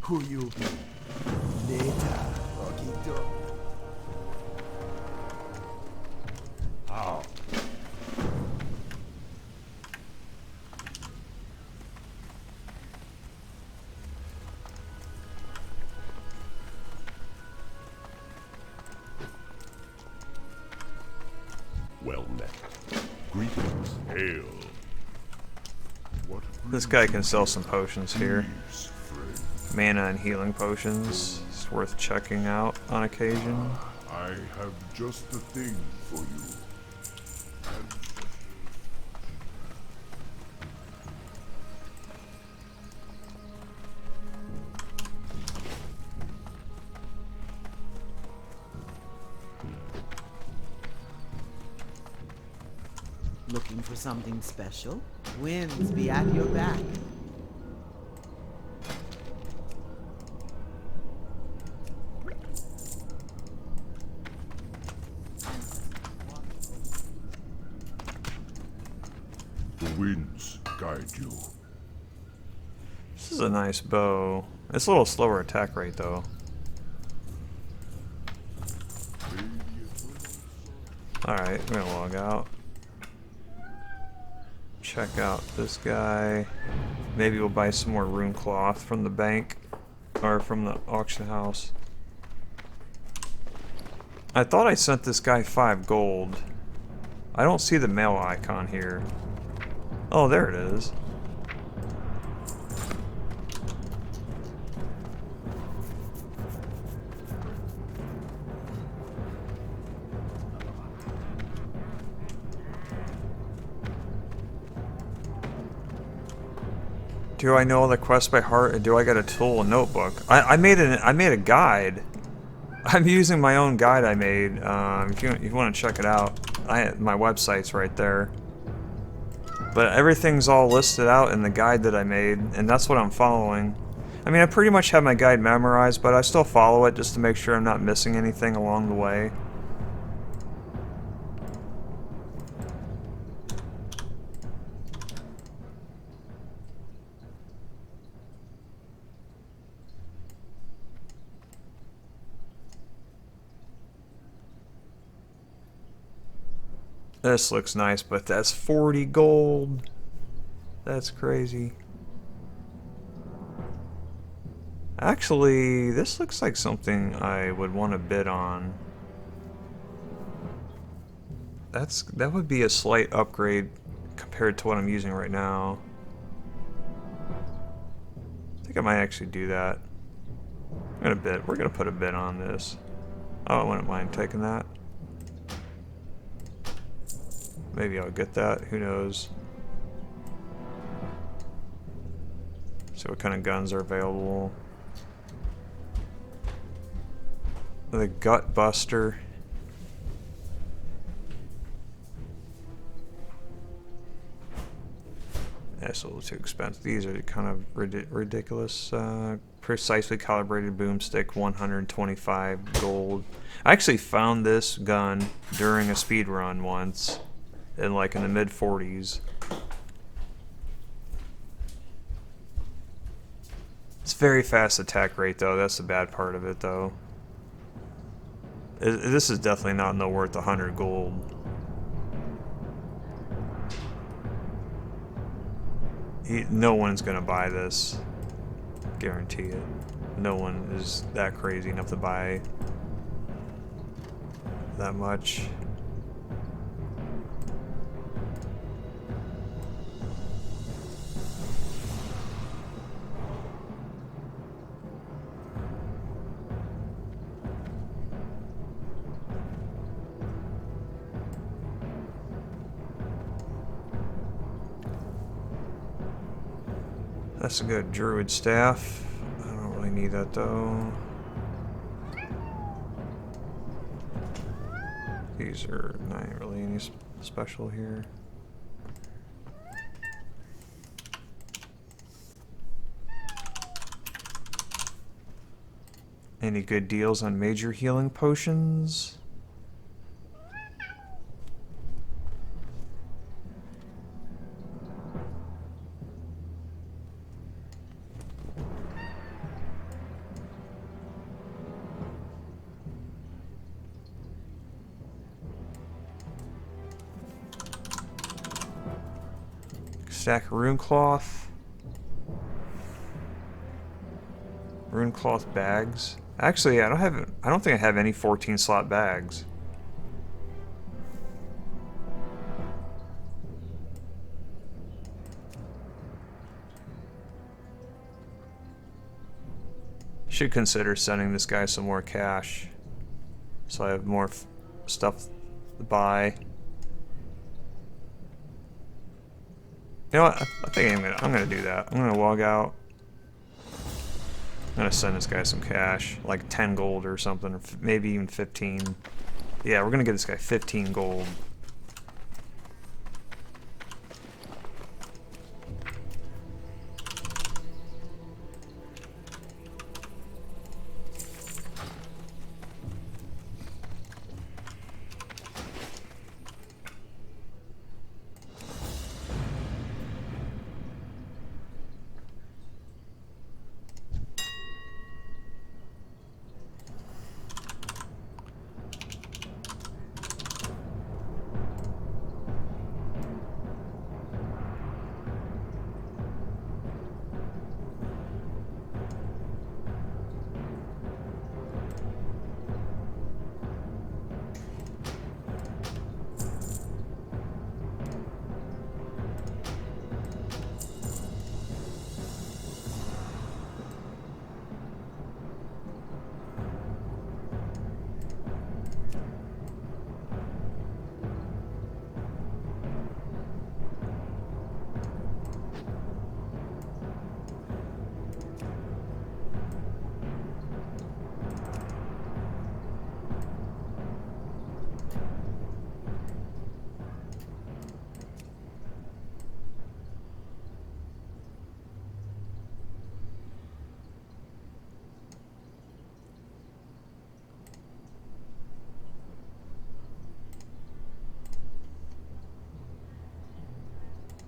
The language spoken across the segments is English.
Who you be? Later, Roquito. How? Well met. Greetings. Hail. What This guy can sell some potions here. brings friend? Mana and healing potions. It's worth checking out on occasion. I have just the thing for you. Looking for something special? Winds be at your back. The winds guide you. This is a nice bow. It's a little slower attack rate though. Alright, we're gonna log out. Check out this guy. Maybe we'll buy some more rune cloth from the bank or from the auction house. I thought I sent this guy 5 gold. I don't see the mail icon here. Oh, there it is. Do I know all the quests by heart, or do I get a tool and notebook? I made a guide. I'm using my own guide I made. If you want to check it out, my website's right there. But everything's all listed out in the guide that I made, and that's what I'm following. I mean, I pretty much have my guide memorized, but I still follow it just to make sure I'm not missing anything along the way. This looks nice, but that's 40 gold. That's crazy. Actually, this looks like something I would want to bid on. That would be a slight upgrade compared to what I'm using right now. I think I might actually do that. We're gonna put a bid on this. Oh, I wouldn't mind taking that. Maybe I'll get that, who knows. See what kind of guns are available. The Gut Buster. That's a little too expensive. These are kind of ridiculous. Precisely calibrated boomstick, 125 gold. I actually found this gun during a speed run once. In the mid 40s. It's very fast attack rate though, that's the bad part of it though. This is definitely not worth 100 gold. No one's gonna buy this. Guarantee it. No one is that crazy enough to buy that much. That's a good druid staff. I don't really need that though. These are not really any special here. Any good deals on major healing potions? Stack of rune cloth. Rune cloth bags. Actually, I don't think I have any 14 slot bags. Should consider sending this guy some more cash, so I have more stuff to buy. You know what? I think I'm gonna do that. I'm gonna log out. I'm gonna send this guy some cash, like 10 gold or something, or maybe even 15. Yeah, we're gonna give this guy 15 gold.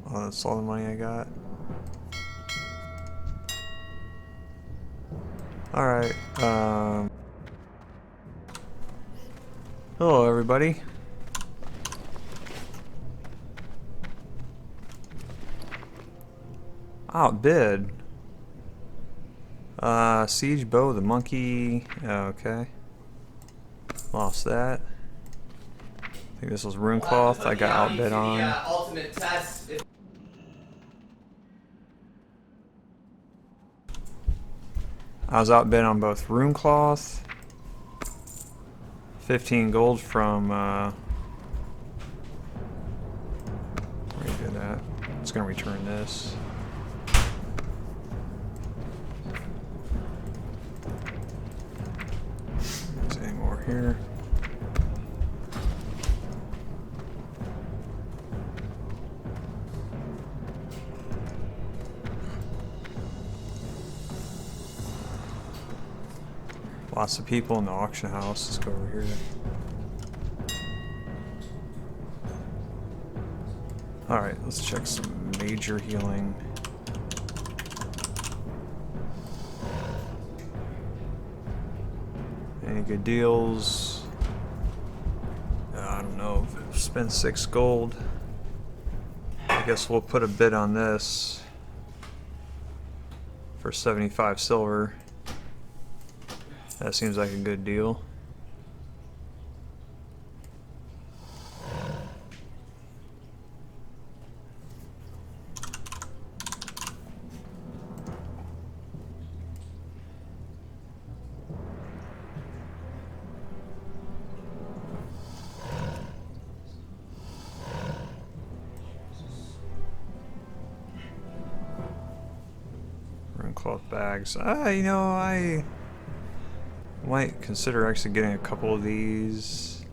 Oh, that's all the money I got. Alright, hello everybody. Outbid. Siege bow, the monkey. Okay. Lost that. I think this was rune cloth I got outbid on. Ultimate test. I was outbid on both rune cloth. 15 gold from where do you do that? It's gonna return this. Is there any more here? Lots of people in the auction house. Let's go over here. Alright, let's check some major healing. Any good deals? I don't know. Spend 6 gold. I guess we'll put a bid on this for 75 silver. That seems like a good deal. Rune cloth bags. You know, I might consider actually getting a couple of these.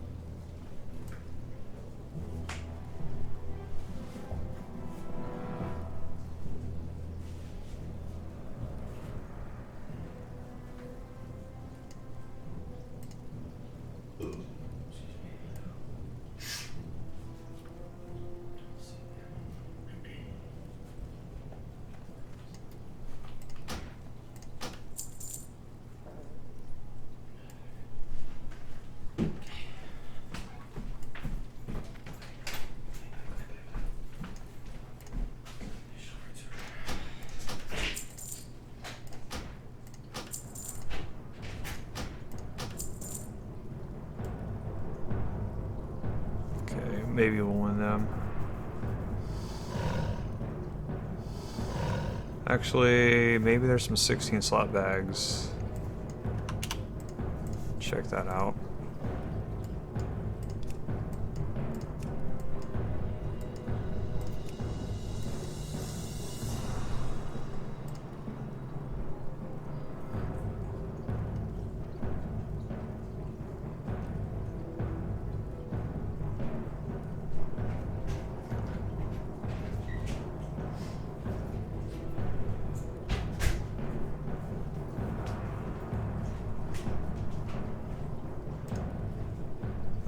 maybe we'll win them. Actually, maybe there's some 16 slot bags. Check that out.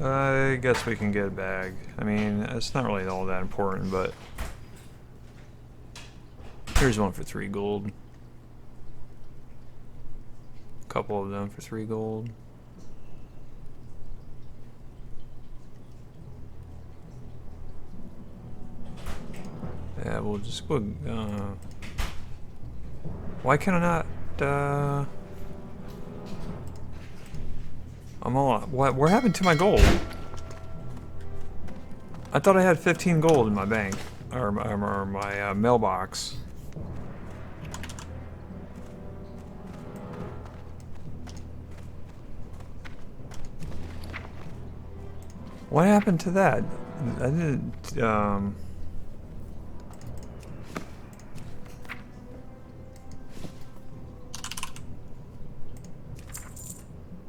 I guess we can get a bag. I mean, it's not really all that important, but here's one for 3 gold. A couple of them for 3 gold. Yeah, we'll just go. Why can I not? I'm all. What happened to my gold? I thought I had 15 gold in my bank or my mailbox. What happened to that? I didn't.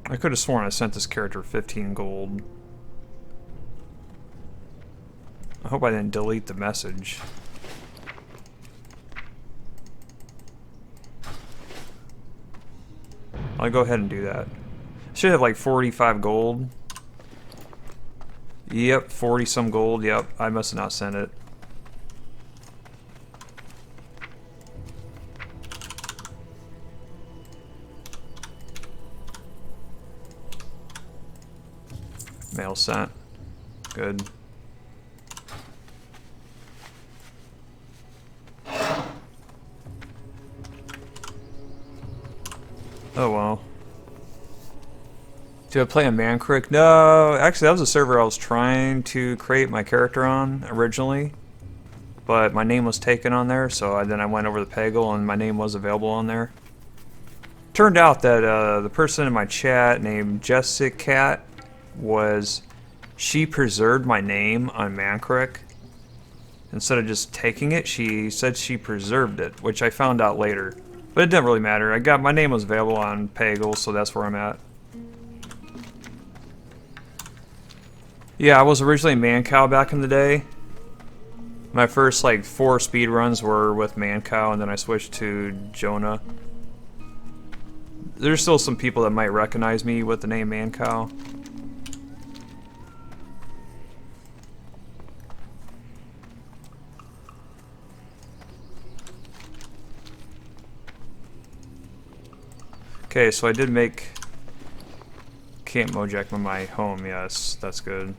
I could have sworn I sent this character 15 gold. I hope I didn't delete the message. I'll go ahead and do that. Should have like 45 gold. Yep, 40 some gold. Yep, I must have not sent it. Mail sent. Good. Oh well. Do I play a Mancrick? No, actually that was a server I was trying to create my character on originally. But my name was taken on there, so then I went over to Peggle and my name was available on there. Turned out that the person in my chat named Jessica Cat she preserved my name on Mancrick. Instead of just taking it, she said she preserved it, which I found out later. But it didn't really matter. My name was available on Peggle, so that's where I'm at. Yeah, I was originally Mancow back in the day. My first like 4 speedruns were with Mancow, and then I switched to Joana. There's still some people that might recognize me with the name Mancow. Okay, so I did make Camp Mojak my home, yes, that's good.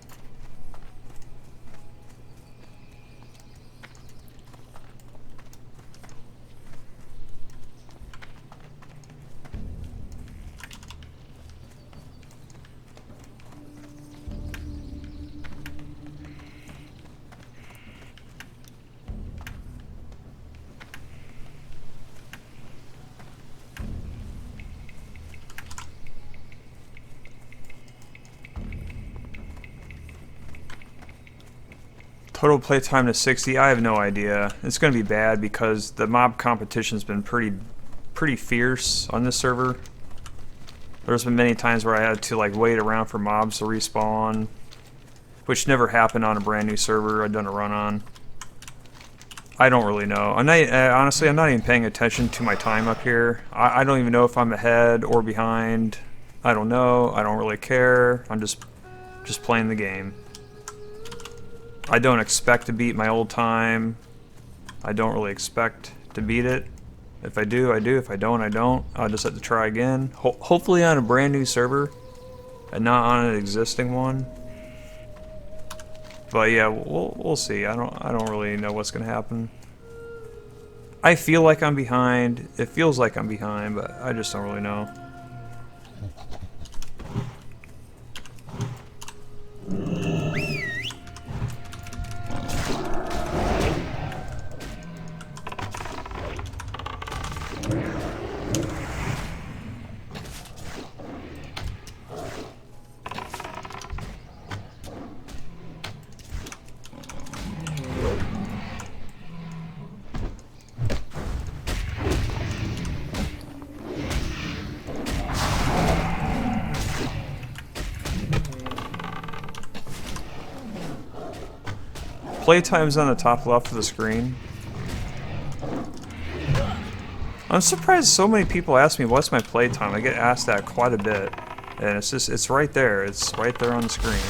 Total playtime to 60, I have no idea. It's going to be bad because the mob competition's been pretty fierce on this server. There's been many times where I had to like wait around for mobs to respawn, which never happened on a brand new server I'd done a run on. I don't really know. Honestly, I'm not even paying attention to my time up here. I don't even know if I'm ahead or behind. I don't know. I don't really care. I'm just playing the game. I don't expect to beat my old time. I don't really expect to beat it. If I do, I do. If I don't, I don't. I'll just have to try again. Hopefully on a brand new server and not on an existing one. But yeah, we'll see. I don't really know what's gonna happen. I feel like I'm behind. It feels like I'm behind, but I just don't really know. playtime's on the top left of the screen. I'm surprised so many people ask me what's my playtime. I get asked that quite a bit. And it's right there. It's right there on the screen.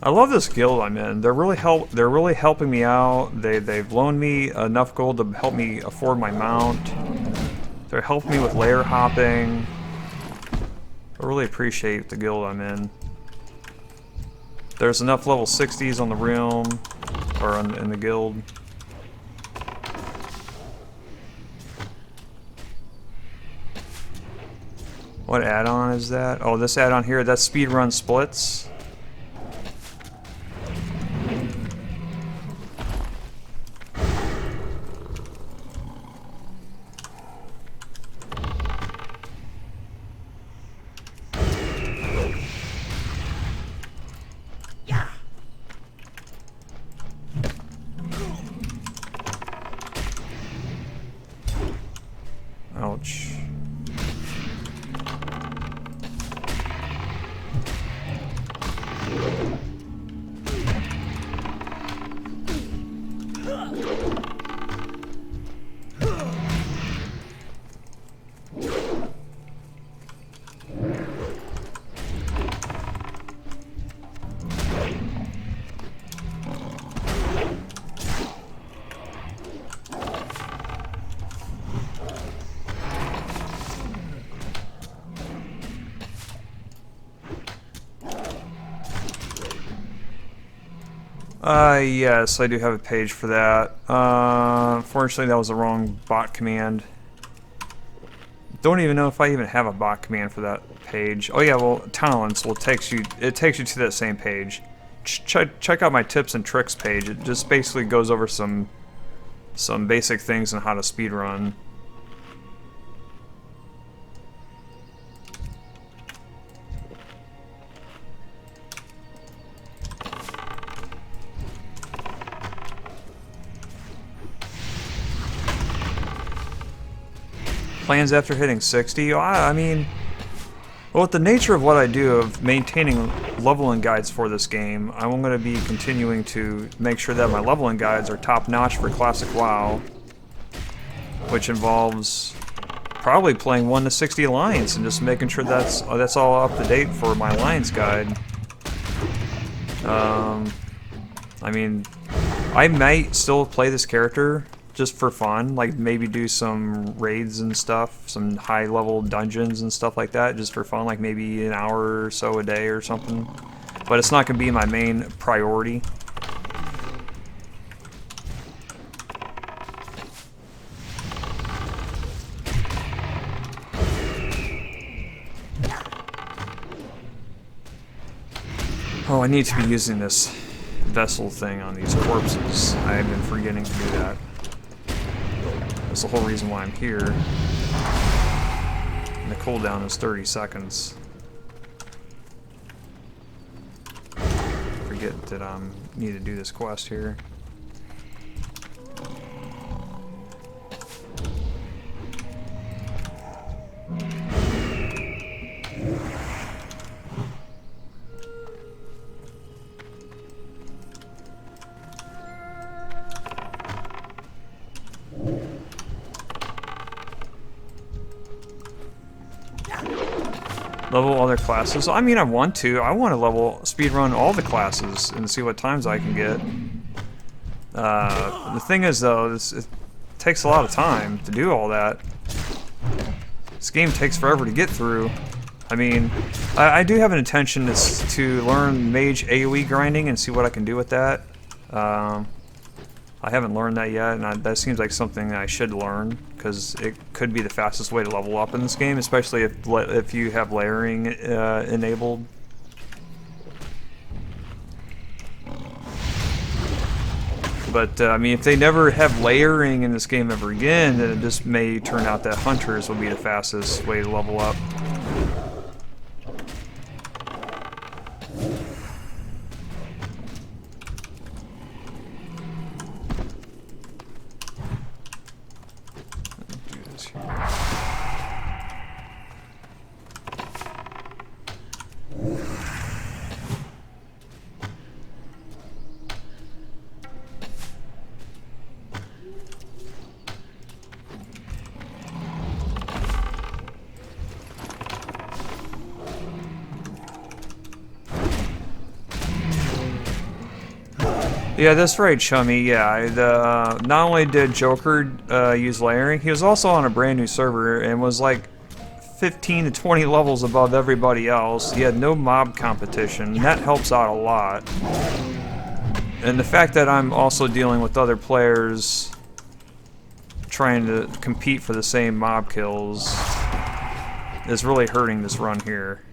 I love this guild I'm in. They're really helping me out. They've loaned me enough gold to help me afford my mount. They're helping me with layer hopping. I really appreciate the guild I'm in. There's enough level 60s on the realm, or in the guild. What add-on is that? Oh, this add-on here, that's Speedrun Splits. Ouch. Yes, I do have a page for that. Unfortunately, that was the wrong bot command. Don't even know if I even have a bot command for that page. Oh yeah, well, talents will takes you to that same page. Check out my tips and tricks page. It just basically goes over some basic things on how to speedrun. Plans after hitting 60? I mean, well, with the nature of what I do of maintaining leveling guides for this game, I'm going to be continuing to make sure that my leveling guides are top-notch for Classic WoW, which involves probably playing 1 to 60 Alliance and just making sure that's all up to date for my Alliance guide. I mean, I might still play this character just for fun, like maybe do some raids and stuff, some high-level dungeons and stuff like that, just for fun, like maybe an hour or so a day or something. But it's not going to be my main priority. Oh, I need to be using this vessel thing on these corpses. I have been forgetting to do that. That's the whole reason why I'm here. And the cooldown is 30 seconds. Forget that I need to do this quest here. Level other classes. I mean, I want to level speedrun all the classes and see what times I can get. The thing is, though, it takes a lot of time to do all that. This game takes forever to get through. I mean, I do have an intention to learn mage AoE grinding and see what I can do with that. I haven't learned that yet, and that seems like something I should learn, because it could be the fastest way to level up in this game, especially if you have layering enabled. But I mean, if they never have layering in this game ever again, then it just may turn out that hunters will be the fastest way to level up. Do this here. Yeah, that's right, Chummy. Yeah, not only did Joker use layering, he was also on a brand new server and was like 15 to 20 levels above everybody else. He had no mob competition, and that helps out a lot. And the fact that I'm also dealing with other players trying to compete for the same mob kills is really hurting this run here.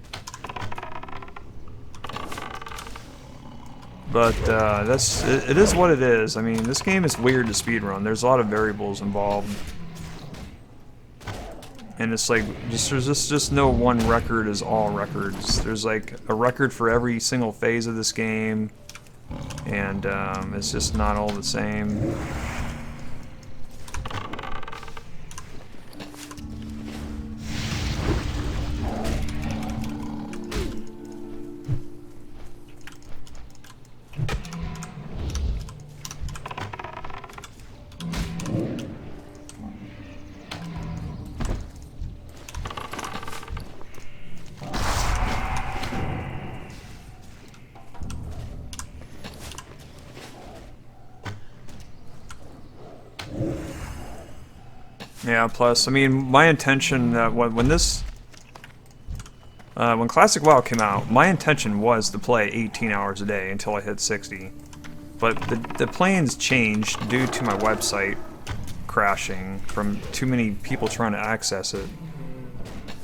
But it is what it is. I mean, this game is weird to speedrun. There's a lot of variables involved. And it's like, there's just no one record is all records. There's like a record for every single phase of this game. And it's just not all the same. Yeah, plus, I mean, my intention when Classic WoW came out, my intention was to play 18 hours a day until I hit 60. But the plans changed due to my website crashing from too many people trying to access it.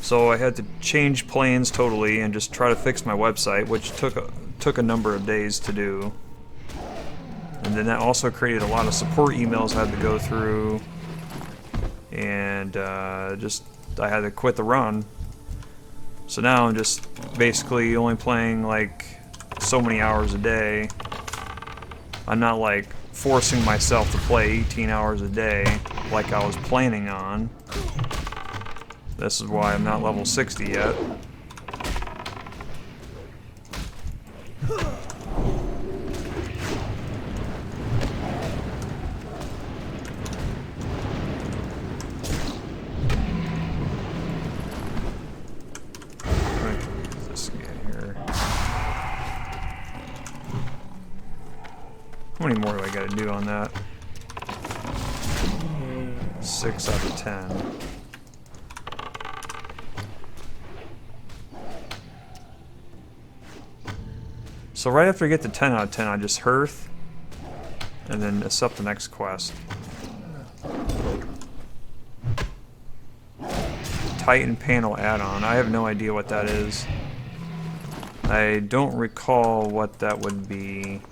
So I had to change plans totally and just try to fix my website, which took a number of days to do. And then that also created a lot of support emails I had to go through. And I had to quit the run. So now I'm just basically only playing like so many hours a day. I'm not like forcing myself to play 18 hours a day like I was planning on. This is why I'm not level 60 yet. How many more do I gotta do on that? 6 out of 10. So right after I get to 10 out of 10, I just hearth, and then accept the next quest. Titan panel add-on. I have no idea what that is. I don't recall what that would be.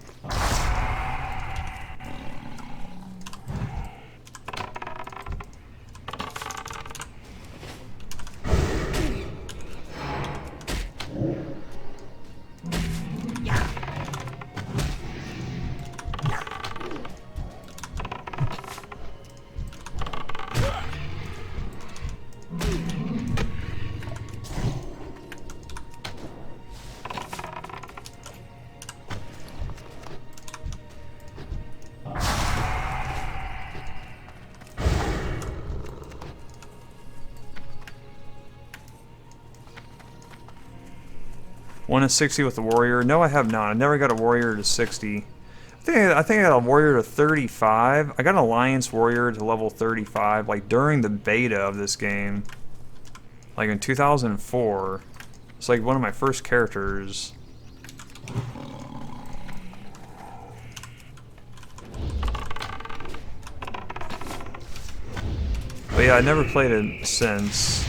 One to 60 with the warrior. No, I have not. I never got a warrior to 60. I think I got a warrior to 35. I got an alliance warrior to level 35, like during the beta of this game, like in 2004. It's like one of my first characters. But yeah, I never played it since.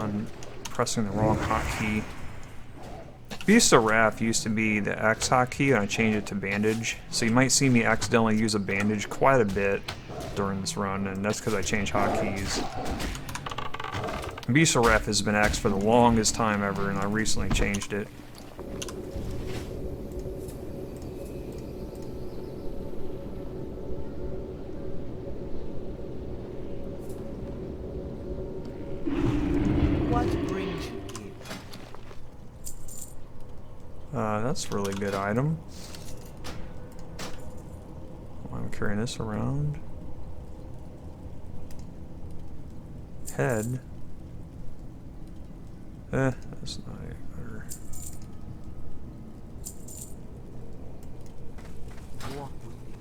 on pressing the wrong hotkey. Beast of Wrath used to be the X hotkey, and I changed it to bandage. So you might see me accidentally use a bandage quite a bit during this run, and that's because I changed hotkeys. Beast of Wrath has been X for the longest time ever, and I recently changed it. What brings you here? That's a really good item. I'm carrying this around. Head. That's not it. Walk with me.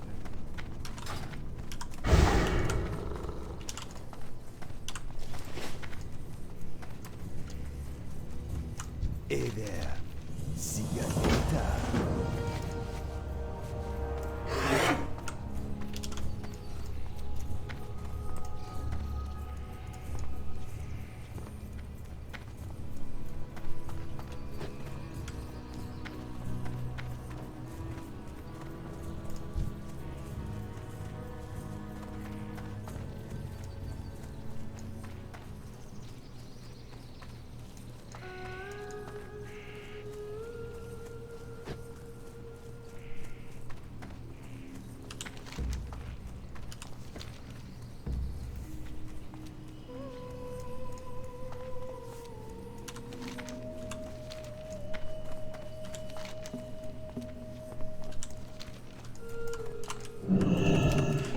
Hey there. See ya later.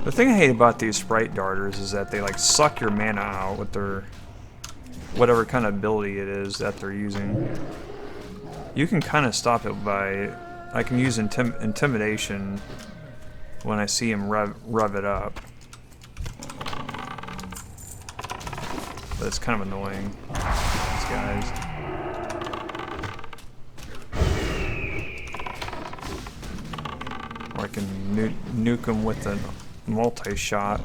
The thing I hate about these sprite darters is that they like suck your mana out with their whatever kind of ability it is that they're using. You can kind of stop it by, I can use intimidation when I see him rev it up. But it's kind of annoying, these guys. Or I can nuke him with a multi-shot.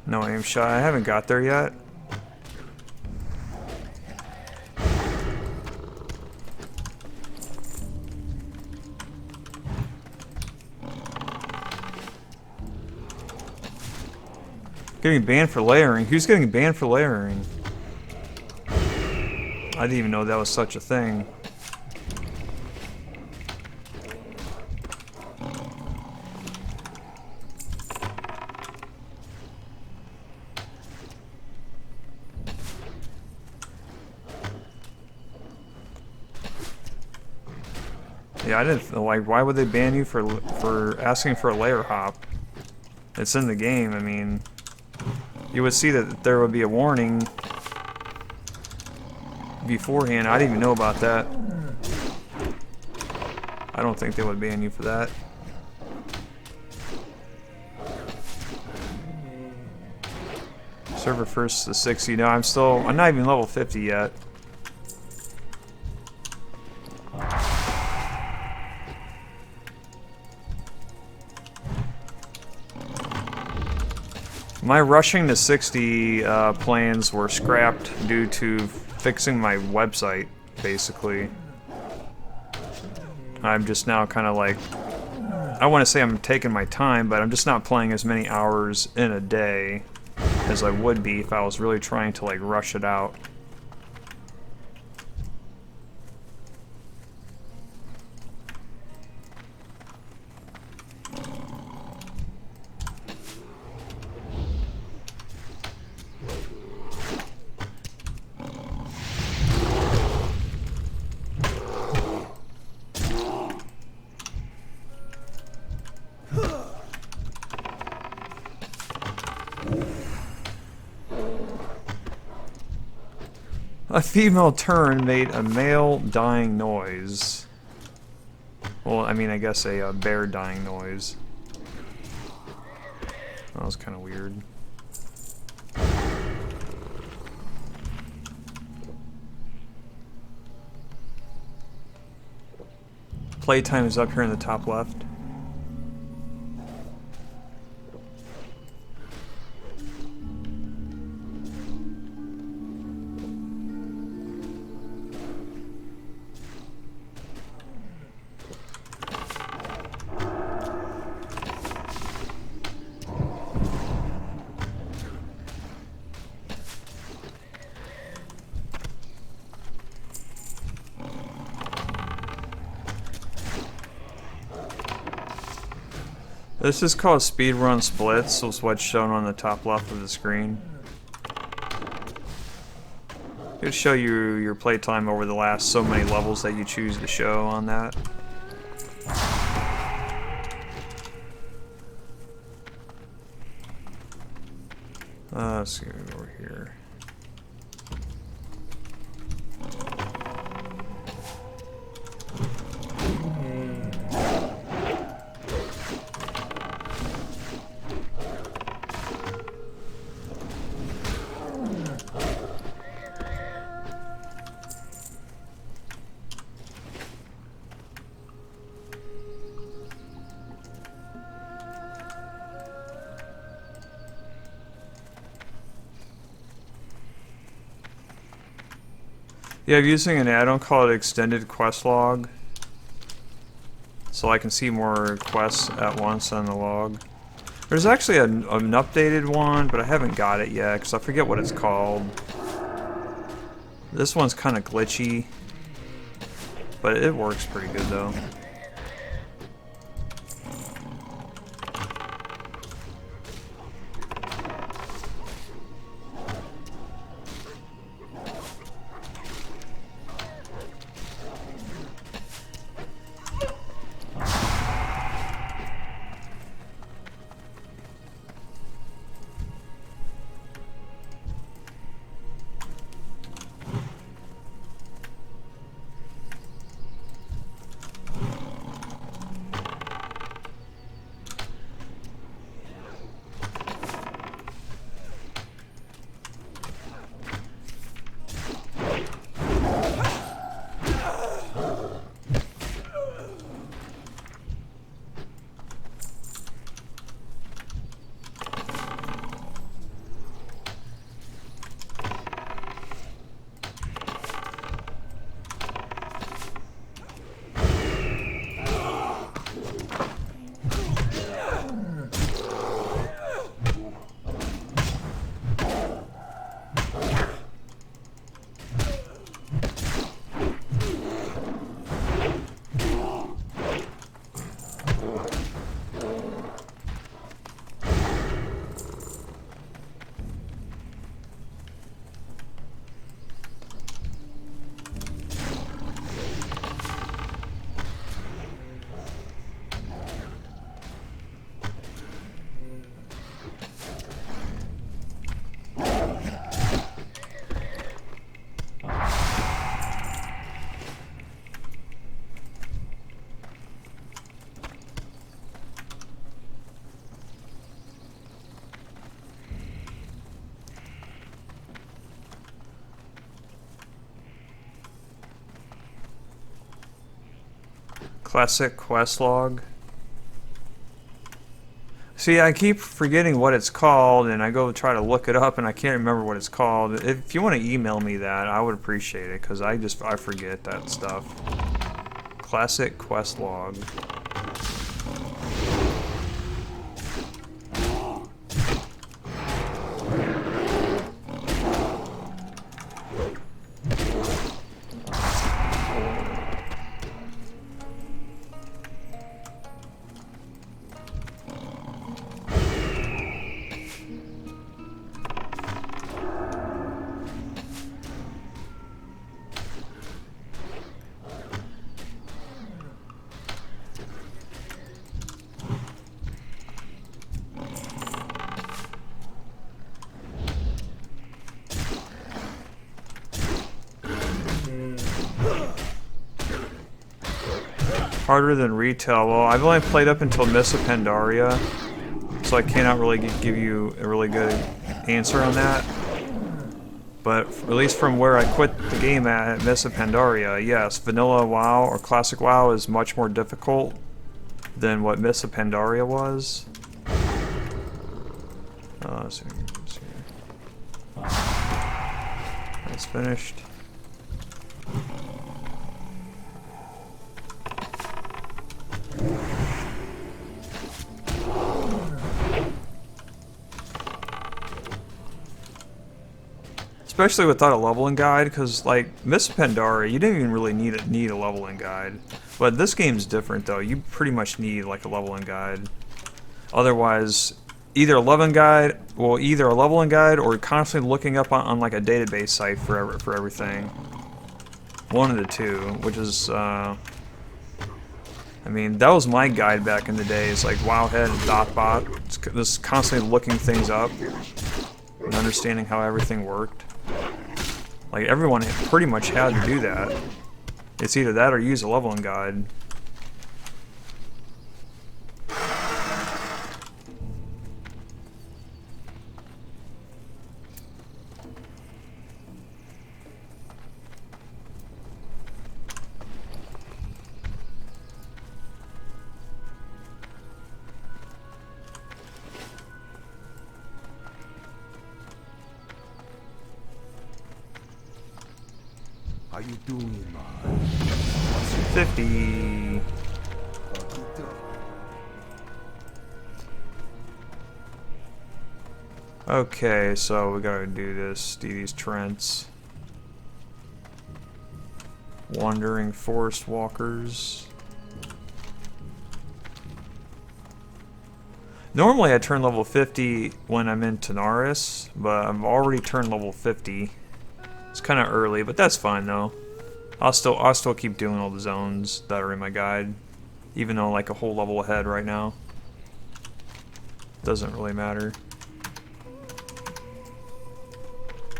No aim shot. I haven't got there yet. Getting banned for layering. Who's getting banned for layering? I didn't even know that was such a thing. Yeah, I didn't like. Why would they ban you for asking for a layer hop? It's in the game. I mean, you would see that there would be a warning beforehand. I didn't even know about that. I don't think they would ban you for that. Server first to 60. No, I'm not even level 50 yet. My rushing to 60 plans were scrapped due to fixing my website, basically. I'm just now kind of like, I want to say I'm taking my time, but I'm just not playing as many hours in a day as I would be if I was really trying to like rush it out. A female tern made a male dying noise. Well, I mean, I guess a bear dying noise. That was kind of weird. Playtime is up here in the top left. This is called Speedrun Splits, so it's what's shown on the top left of the screen. It'll show you your playtime over the last so many levels that you choose to show on that. Let's see over here. Yeah, I'm using an add-on called Extended Quest Log, so I can see more quests at once on the log. There's actually an updated one, but I haven't got it yet because I forget what it's called. This one's kind of glitchy, but it works pretty good though. Classic quest log. See, I keep forgetting what it's called, and I go try to look it up, and I can't remember what it's called. If you want to email me that, I would appreciate it, because I forget that stuff. Classic quest log. Harder than retail. Well, I've only played up until Miss of Pandaria, so I cannot really give you a really good answer on that. But at least from where I quit the game at Miss of Pandaria, yes, vanilla WoW or classic WoW is much more difficult than what Miss of Pandaria was. Let's see. That's finished. Especially without a leveling guide, because like Miss Pandaria, you didn't even really need a leveling guide. But this game's different though. You pretty much need like a leveling guide. Otherwise, either a leveling guide, or constantly looking up on like a database site for everything. One of the two, which is I mean, that was my guide back in the days, like Wowhead and Dotbot. Just constantly looking things up and understanding how everything worked. Like, everyone pretty much had to do that. It's either that or use a leveling guide. How you doing, man? 50. Okay, so we gotta do these Trents. Wandering Forest Walkers. Normally I turn level 50 when I'm in Tanaris, but I've already turned level 50. It's kind of early, but that's fine though. I'll still keep doing all the zones that are in my guide, even though I'm like a whole level ahead right now. Doesn't really matter.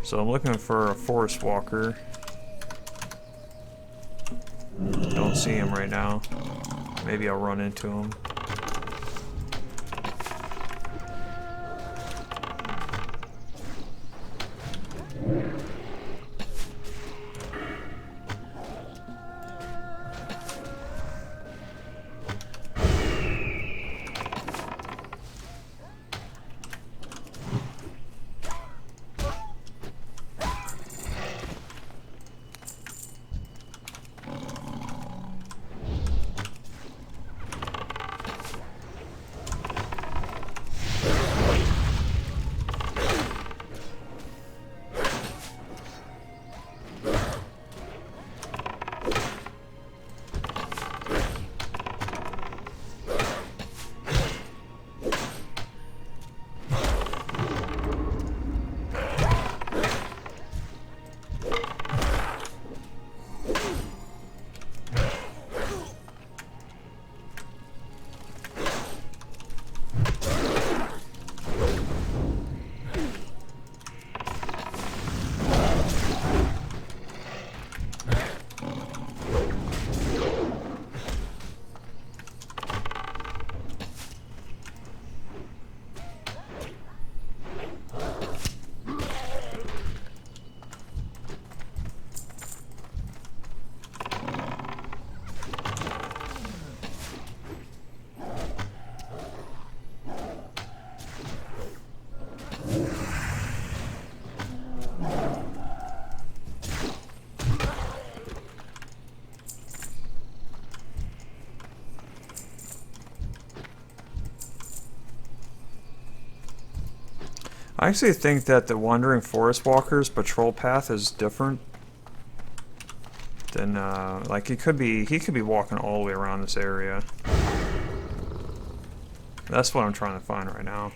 So I'm looking for a Forest Walker. Don't see him right now. Maybe I'll run into him. I actually think that the Wandering Forest Walker's patrol path is different than, like he could be walking all the way around this area. That's what I'm trying to find right now.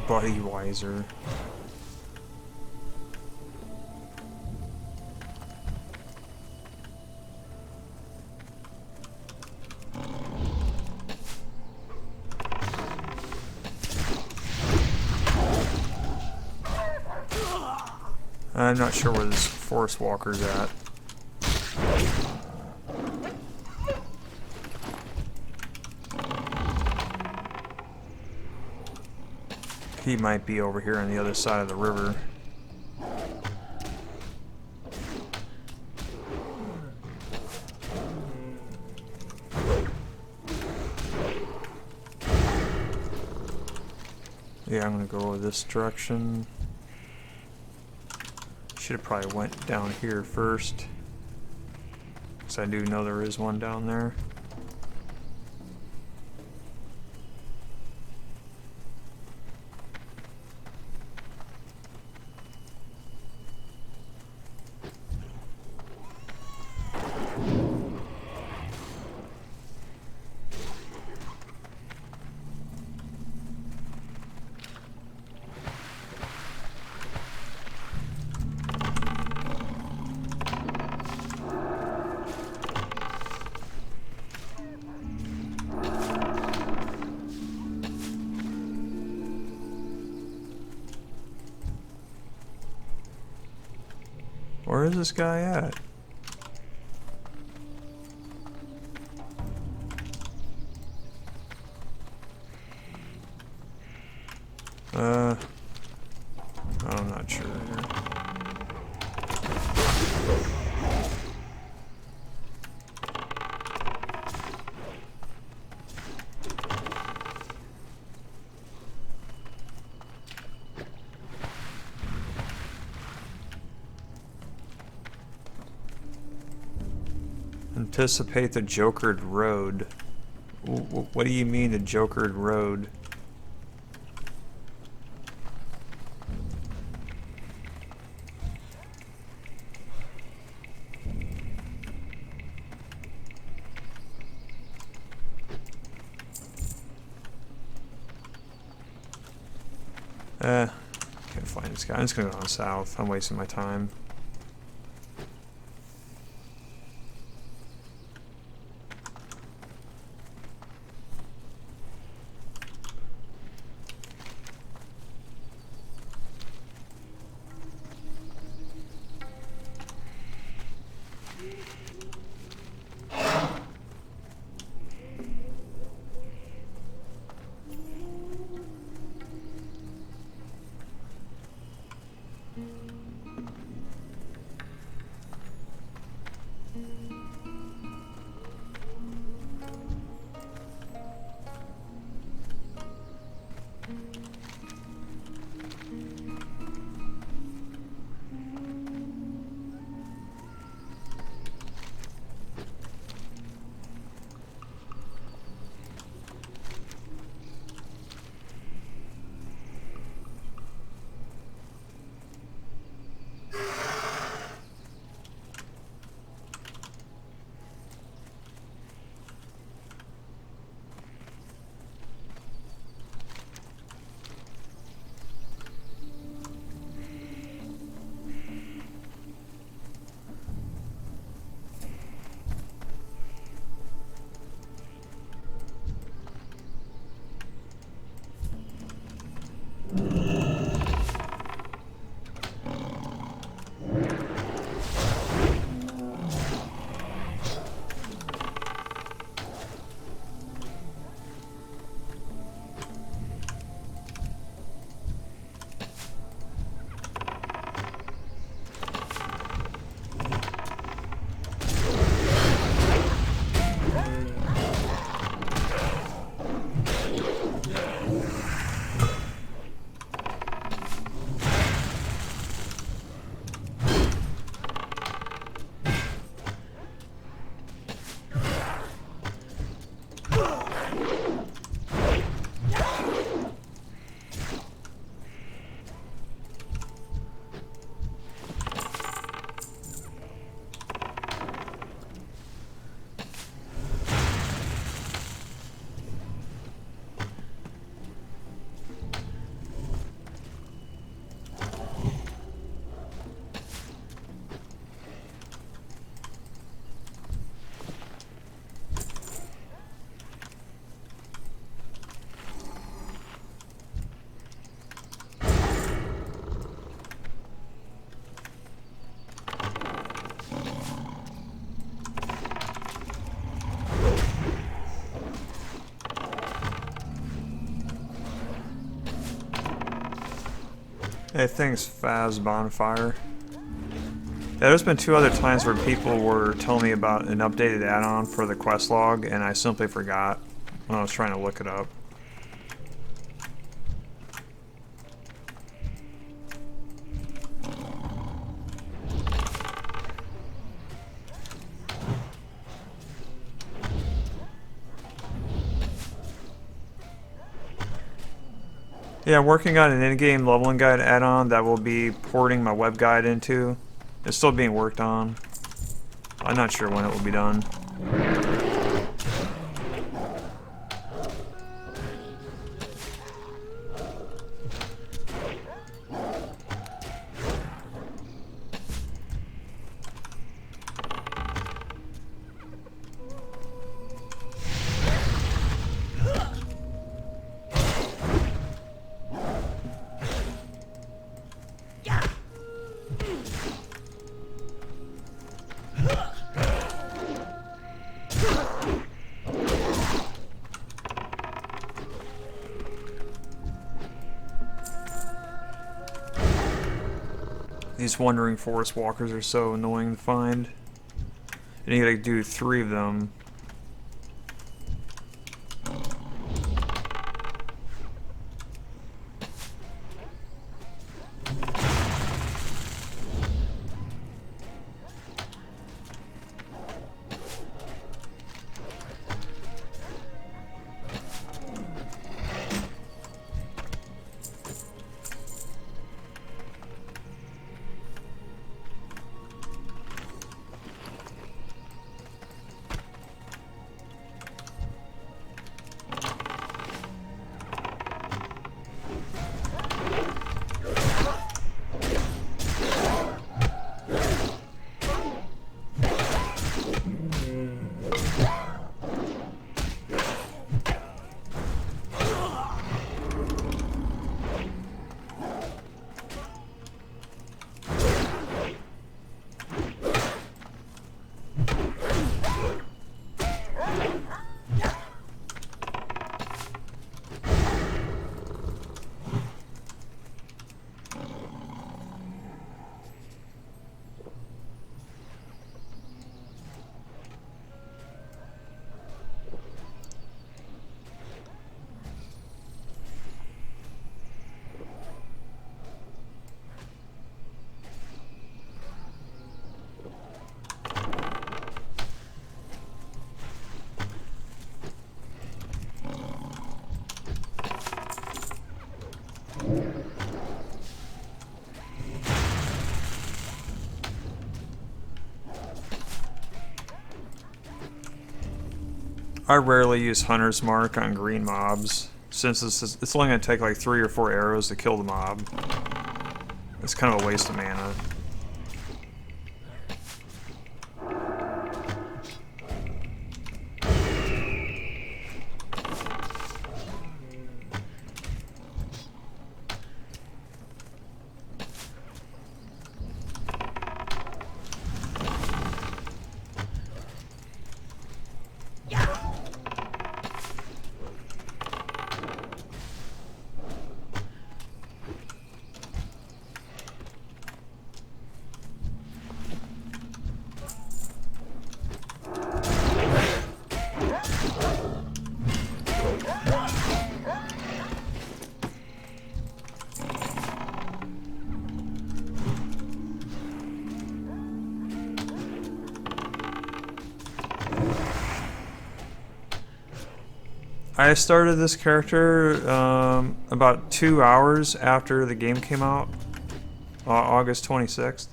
Budweiser. I'm not sure where this forest walker's at. He might be over here on the other side of the river. Yeah, I'm gonna go this direction. Should have probably went down here first, because I do know there is one down there. Where is this guy at? I'm not sure here. Anticipate the jokered road. What do you mean the jokered road? Can't find this guy. I'm just gonna go on south. I'm wasting my time. Hey, thanks, Faz Bonfire. Yeah, there's been 2 other times where people were telling me about an updated add-on for the quest log, and I simply forgot when I was trying to look it up. Yeah, I'm working on an in-game leveling guide add-on that will be porting my web guide into. It's still being worked on. I'm not sure when it will be done. These wandering forest walkers are so annoying to find. And you gotta do 3 of them. I rarely use Hunter's Mark on green mobs, since it's only going to take like 3 or 4 arrows to kill the mob. It's kind of a waste of mana. I started this character about 2 hours after the game came out, August 26th.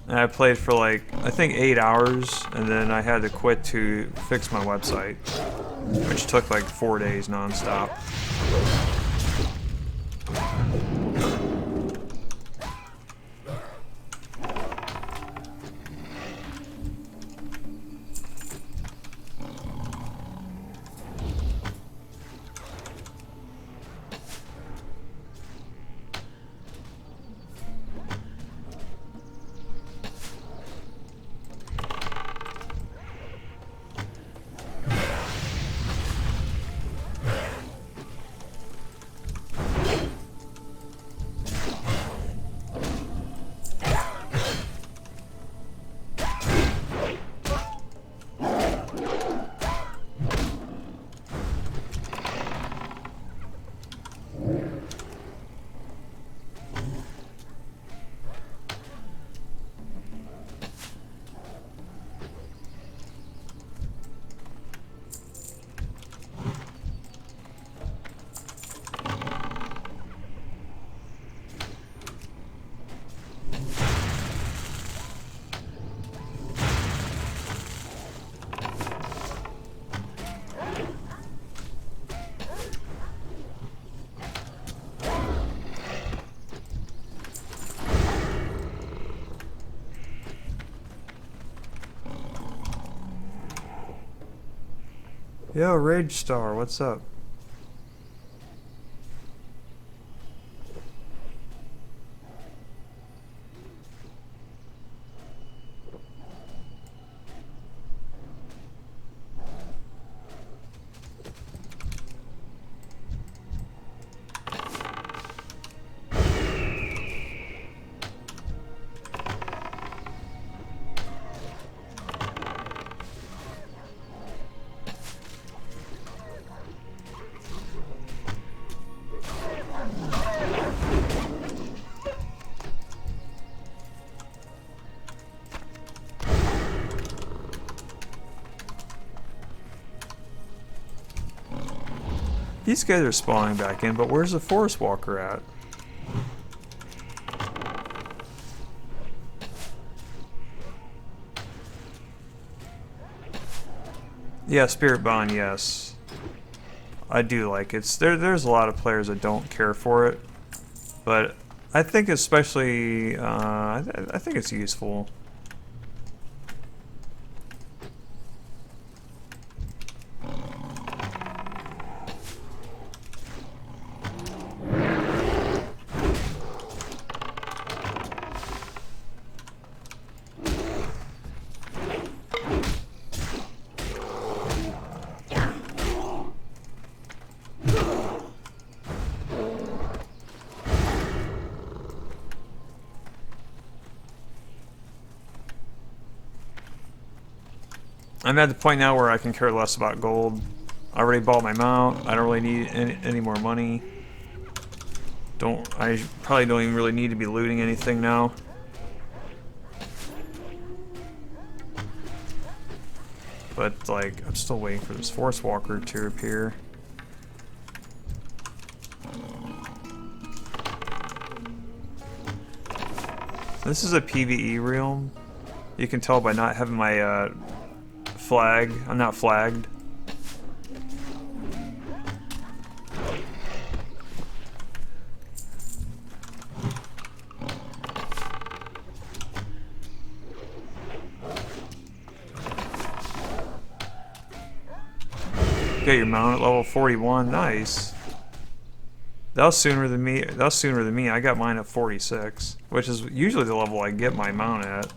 And I played for like, I think 8 hours, and then I had to quit to fix my website, which took like 4 days non-stop. Yo, Rage Star, what's up? These guys are spawning back in, but where's the Forest Walker at? Yeah, Spirit Bond, yes. I do like it. There's a lot of players that don't care for it, but I think especially, I think it's useful. I'm at the point now where I can care less about gold. I already bought my mount. I don't really need any more money. I probably don't even really need to be looting anything now. But like, I'm still waiting for this Forest Walker to appear. This is a PvE realm. You can tell by not having my flag. I'm not flagged. Get your mount at level 41. Nice. That was sooner than me. That was sooner than me. I got mine at 46, which is usually the level I get my mount at.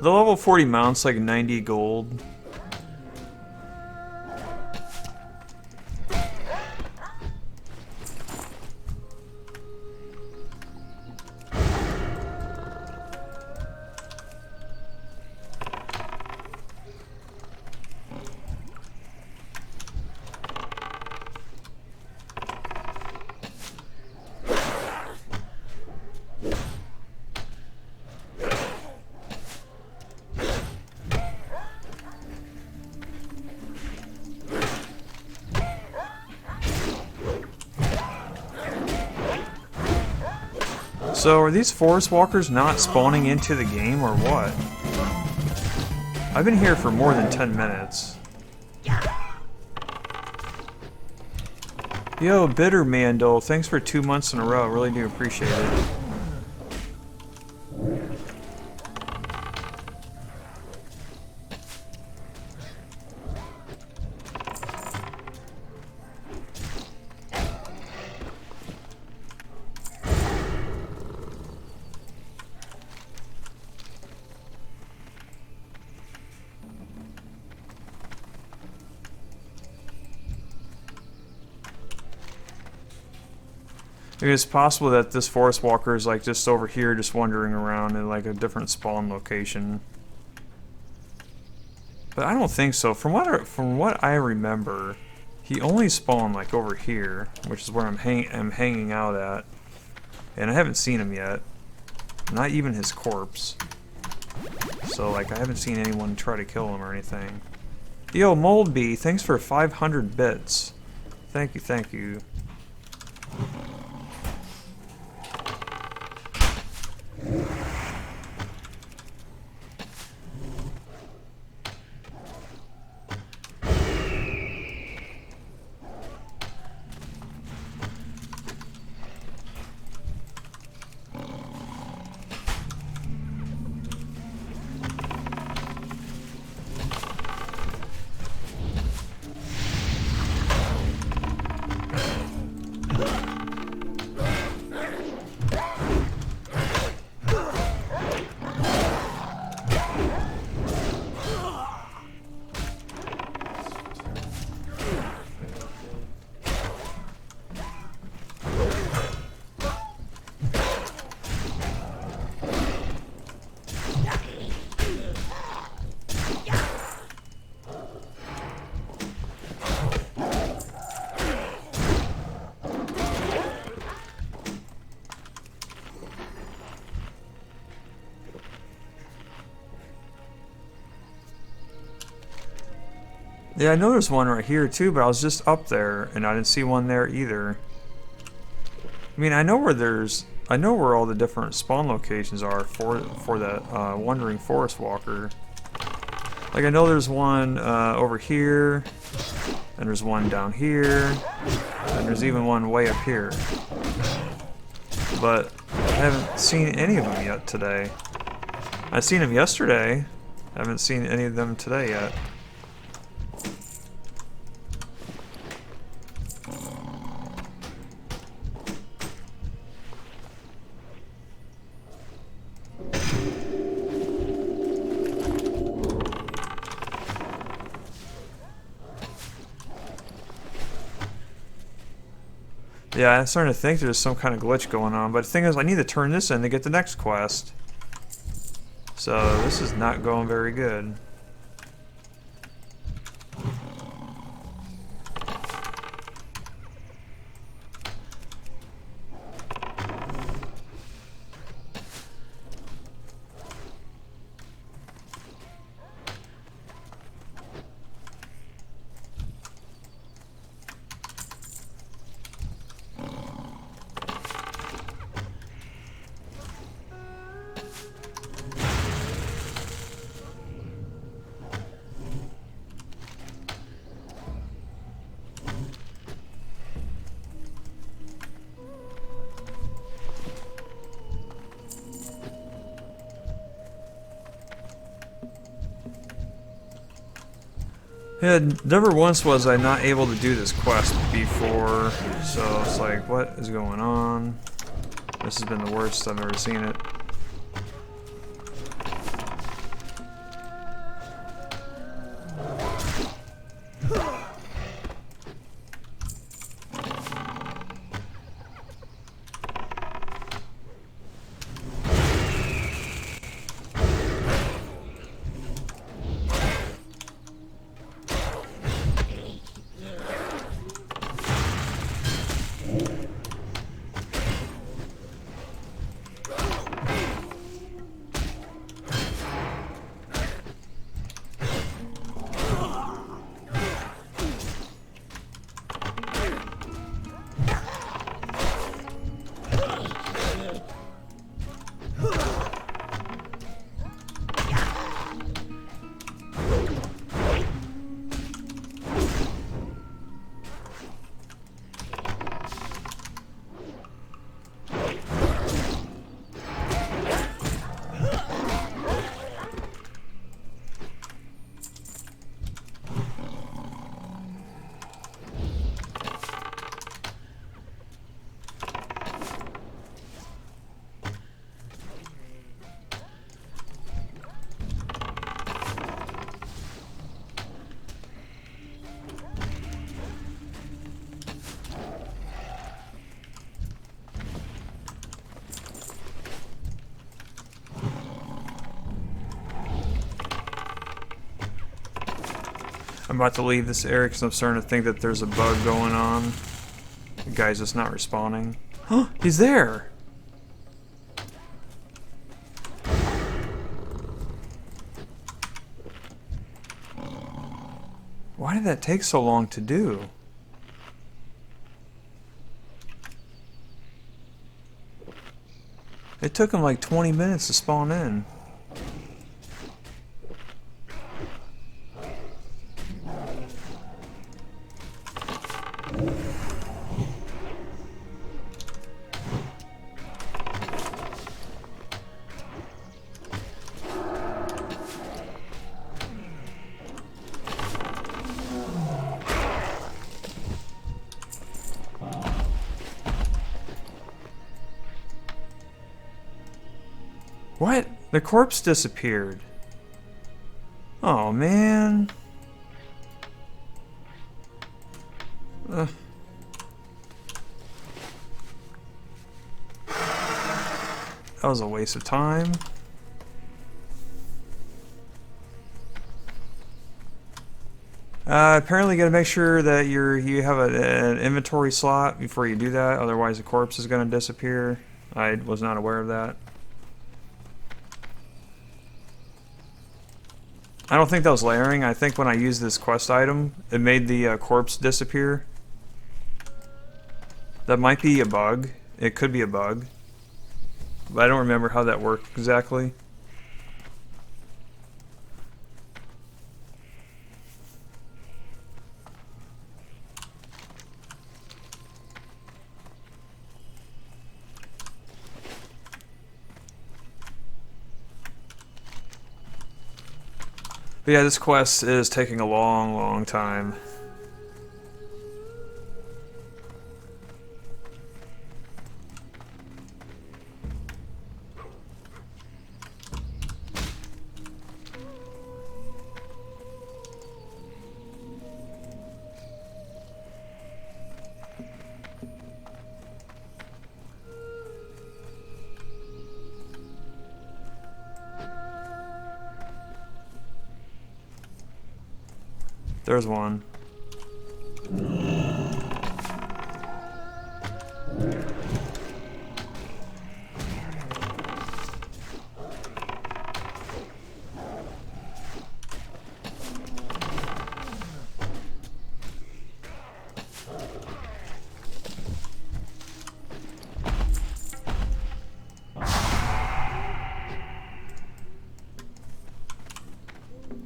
The level 40 mount's like 90 gold. So are these Forest Walkers not spawning into the game or what? I've been here for more than 10 minutes. Yo, Bitter Mandel, thanks for 2 months in a row. Really do appreciate it. It's possible that this Forest Walker is like just over here, just wandering around in like a different spawn location. But I don't think so. From what I remember, he only spawned like over here, which is where I'm hanging out at, and I haven't seen him yet. Not even his corpse. So like I haven't seen anyone try to kill him or anything. Yo, Mold Bee, thanks for 500 bits. Thank you, thank you. Yeah, I know there's one right here too, but I was just up there and I didn't see one there either. I mean, I know where all the different spawn locations are for the Wandering Forest Walker. Like I know there's one over here, and there's one down here, and there's even one way up here. But I haven't seen any of them yet today. I've seen them yesterday. I haven't seen any of them today yet. Yeah, I'm starting to think there's some kind of glitch going on, but the thing is, I need to turn this in to get the next quest. So, this is not going very good. Yeah, never once was I not able to do this quest before, so it's like, what is going on? This has been the worst I've ever seen it. I'm about to leave this area because I'm starting to think that there's a bug going on. The guy's just not responding. Huh, he's there! Why did that take so long to do? It took him like 20 minutes to spawn in. What? The corpse disappeared. Oh, man. That was a waste of time. Apparently, you got to make sure that you have an inventory slot before you do that. Otherwise, the corpse is going to disappear. I was not aware of that. I don't think that was layering. I think when I used this quest item, it made the corpse disappear. That might be a bug. It could be a bug. But I don't remember how that worked exactly. But yeah, this quest is taking a long, long time. There's one.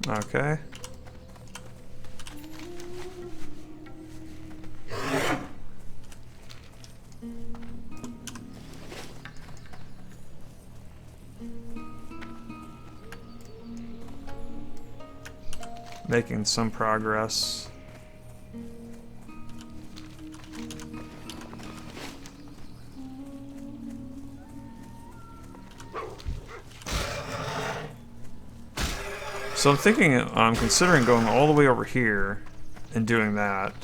Okay. Making some progress. So I'm considering going all the way over here and doing that.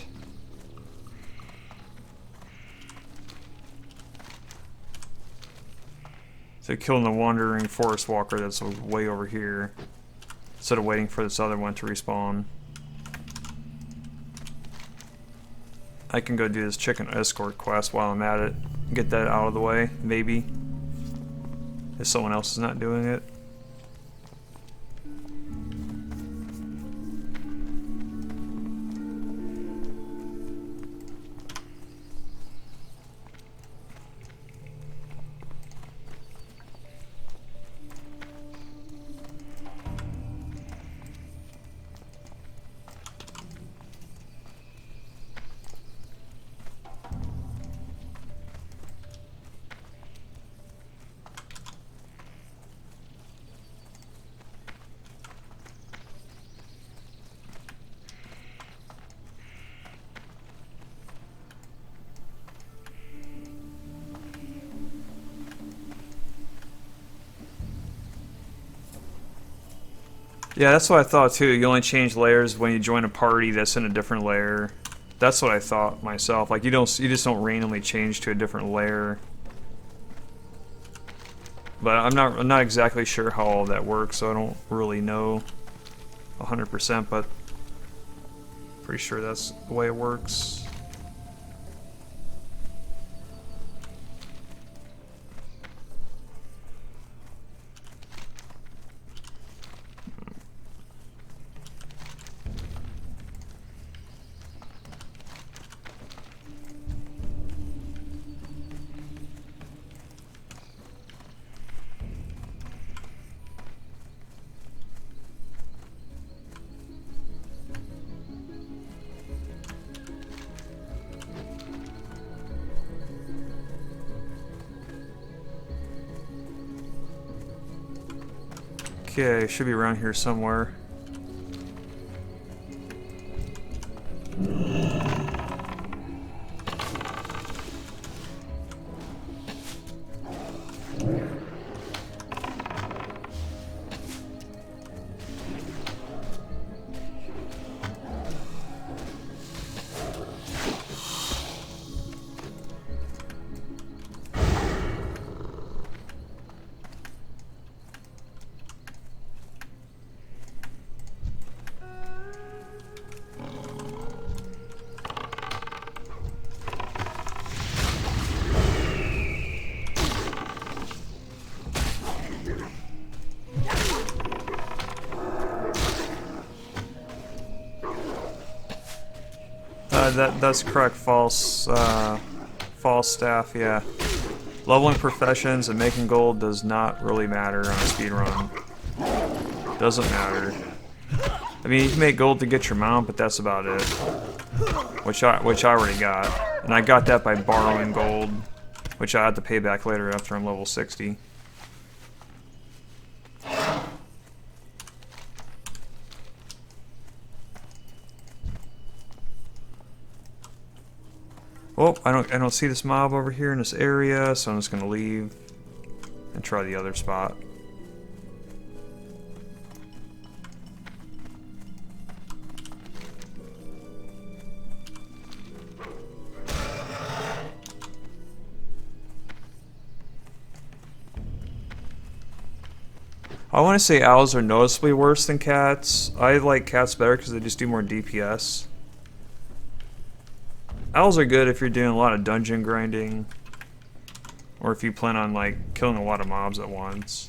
So killing the wandering forest walker that's way over here, instead of waiting for this other one to respawn. I can go do this chicken escort quest while I'm at it. Get that out of the way, maybe. If someone else is not doing it. Yeah, that's what I thought too. You only change layers when you join a party that's in a different layer. That's what I thought myself. Like you just don't randomly change to a different layer. But I'm not exactly sure how all that works, so I don't really know 100%, but pretty sure that's the way it works. Okay, should be around here somewhere. that's correct. False staff. Yeah. Leveling professions and making gold does not really matter on a speedrun. Doesn't matter. I mean, you can make gold to get your mount, but that's about it. Which I already got, and I got that by borrowing gold, which I have to pay back later after I'm level 60. Oh, I don't see this mob over here in this area, so I'm just gonna leave and try the other spot. I want to say owls are noticeably worse than cats. I like cats better because they just do more DPS. Owls are good if you're doing a lot of dungeon grinding, or if you plan on like killing a lot of mobs at once.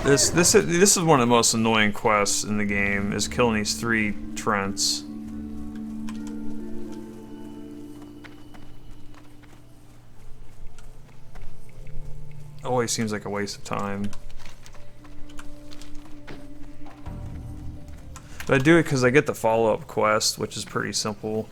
This is one of the most annoying quests in the game, is killing these 3 Trents. Always seems like a waste of time. But I do it because I get the follow-up quest, which is pretty simple.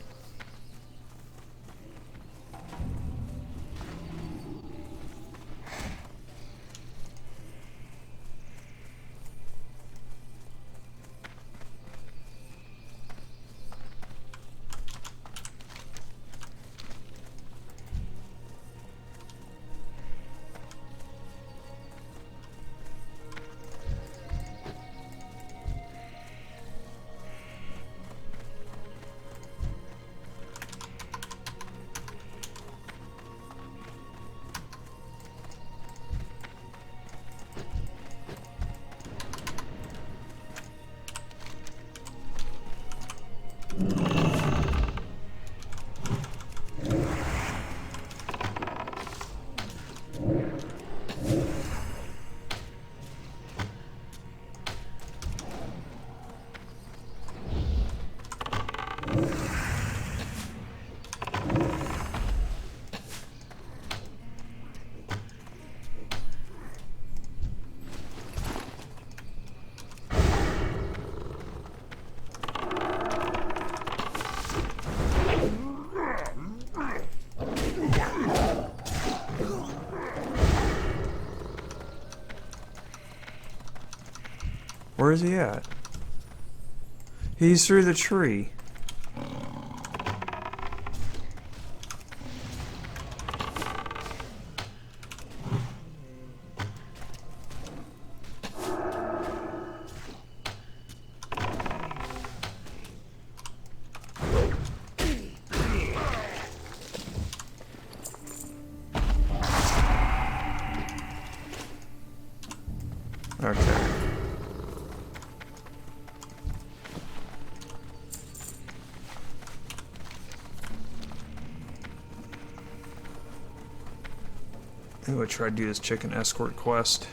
Where is he at? He's through the tree. Okay. I'm gonna try to do this chicken escort quest.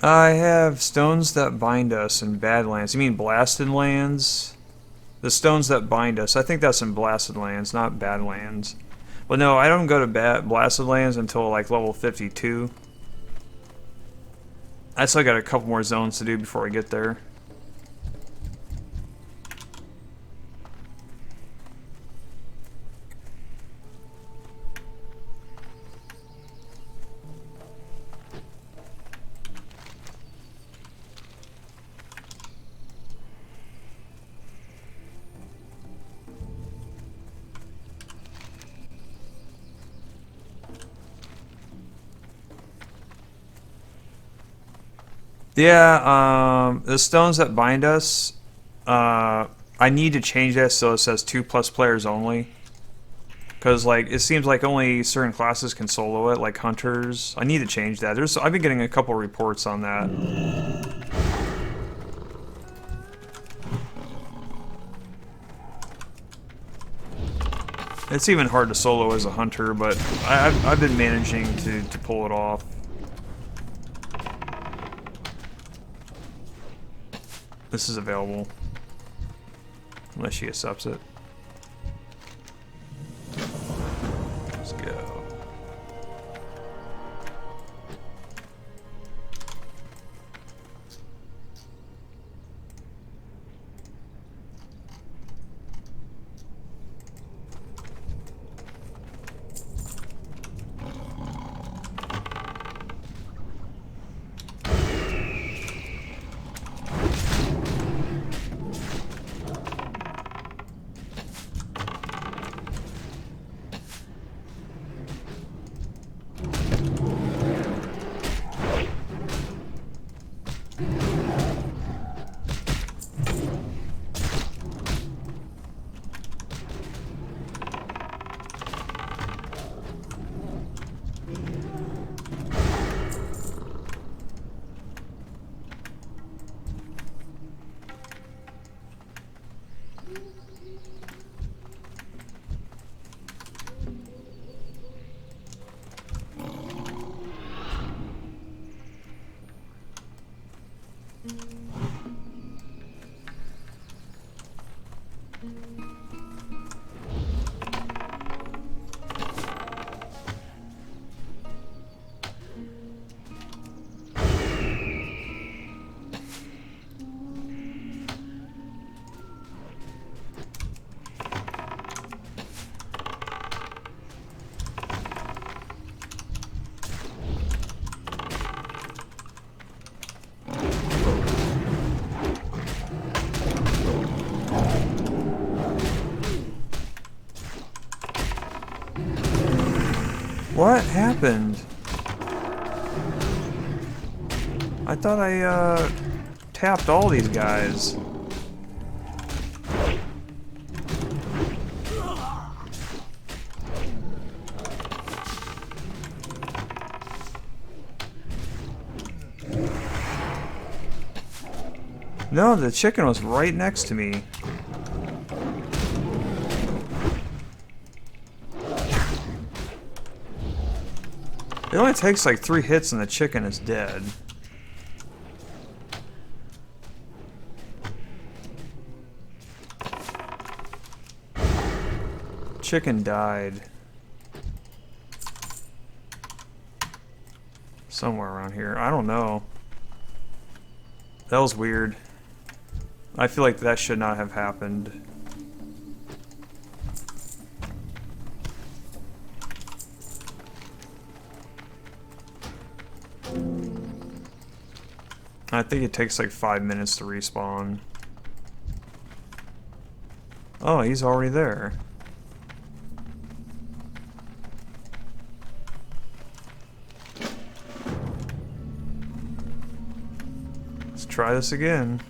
I have stones that bind us in Badlands. You mean Blasted Lands? The stones that bind us. I think that's in Blasted Lands, not Badlands. Well, no, I don't go to Blasted Lands until like level 52. I still got a couple more zones to do before I get there. Yeah, the stones that bind us, I need to change that so it says 2+ players only. Because, like, it seems like only certain classes can solo it, like hunters. I need to change that. I've been getting a couple reports on that. It's even hard to solo as a hunter, but I've been managing to pull it off. This is available. Unless she accepts it. Let's go. What happened? I thought I tapped all these guys. No, the chicken was right next to me. It only takes like 3 hits and the chicken is dead. Chicken died. Somewhere around here. I don't know. That was weird. I feel like that should not have happened. I think it takes like 5 minutes to respawn. Oh, he's already there. Let's try this again.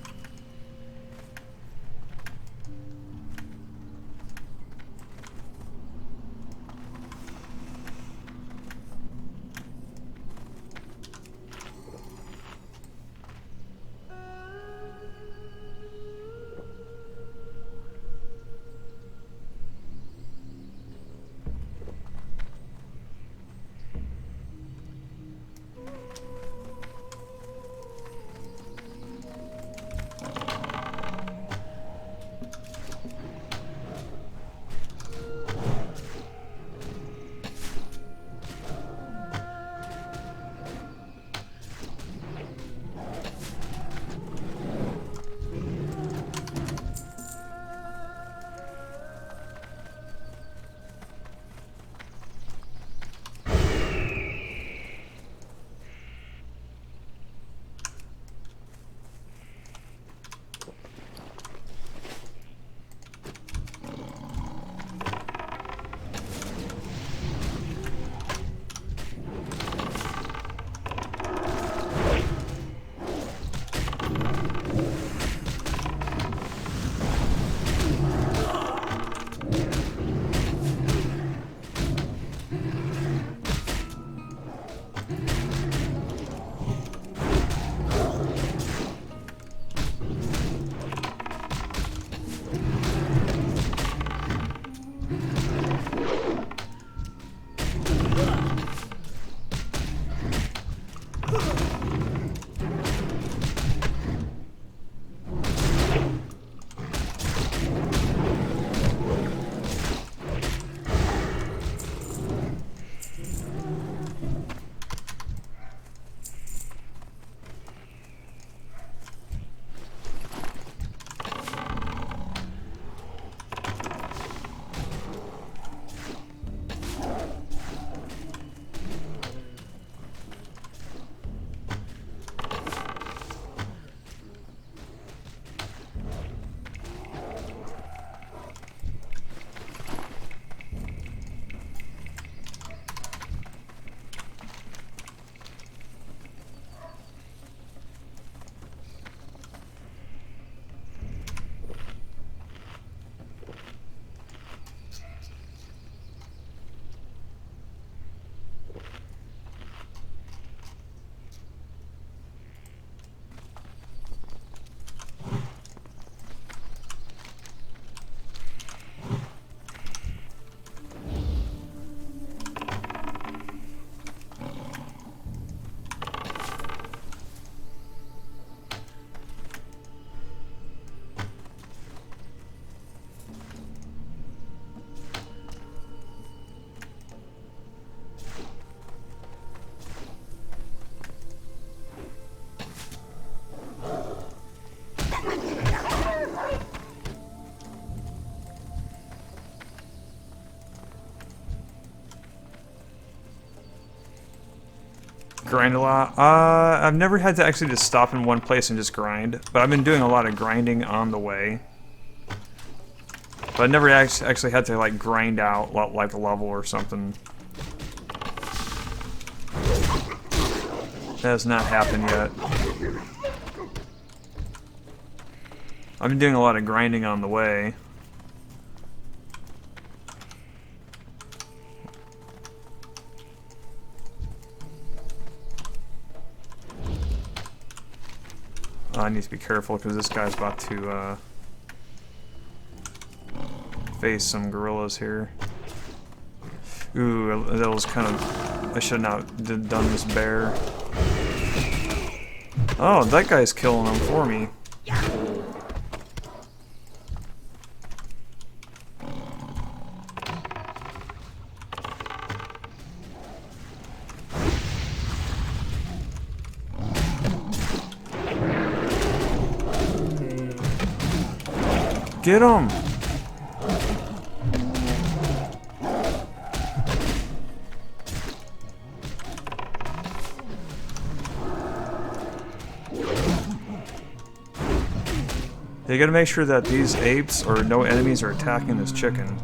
Grind a lot. I've never had to actually just stop in one place and just grind, but I've been doing a lot of grinding on the way. But I never actually had to like grind out like a level or something. That has not happened yet. I've been doing a lot of grinding on the way. I need to be careful because this guy's about to face some gorillas here. Ooh, that was kind of... I should not have done this bear. Oh, that guy's killing them for me. Get him! You gotta make sure that these apes or no enemies are attacking this chicken.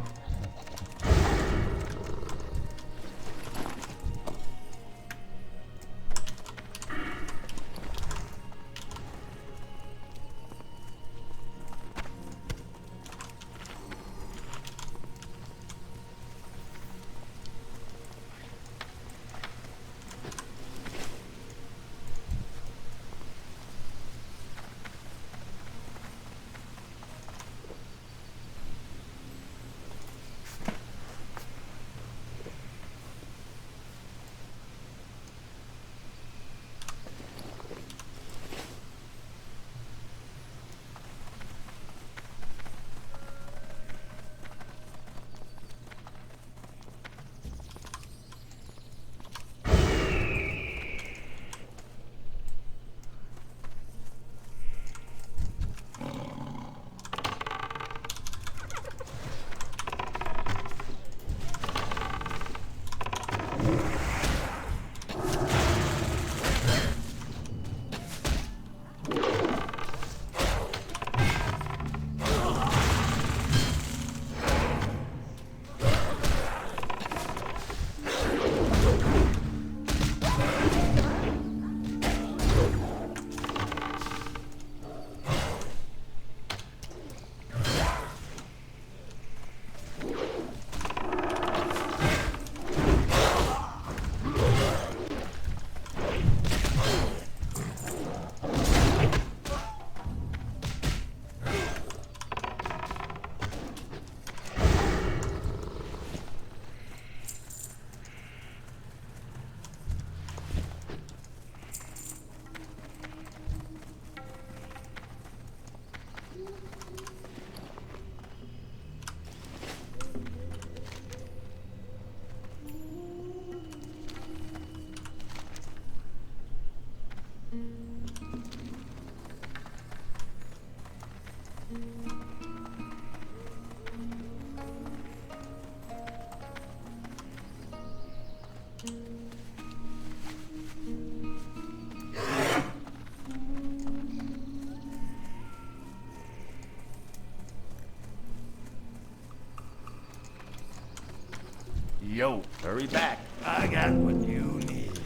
Yo, hurry back. I got what you need.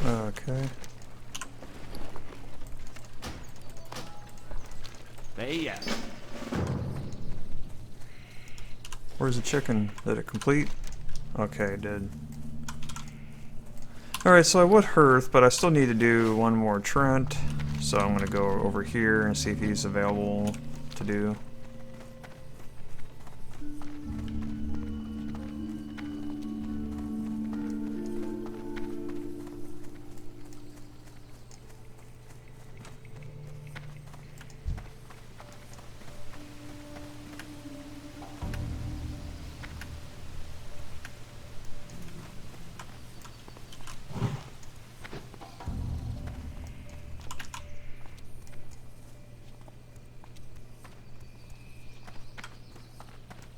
Okay. Hey, yeah. Where's the chicken? Did it complete? Okay, it did. Alright, so I would Hearth, but I still need to do one more Trent. So I'm going to go over here and see if he's available to do.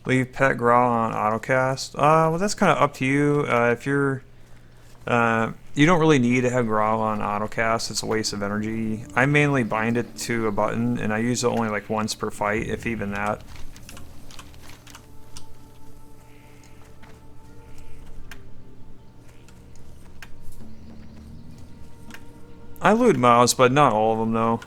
Leave pet growl on autocast. Well, that's kind of up to you. If you're You don't really need to have Growl on autocast. It's a waste of energy. I mainly bind it to a button, and I use it only like once per fight, if even that. I loot mobs, but not all of them though.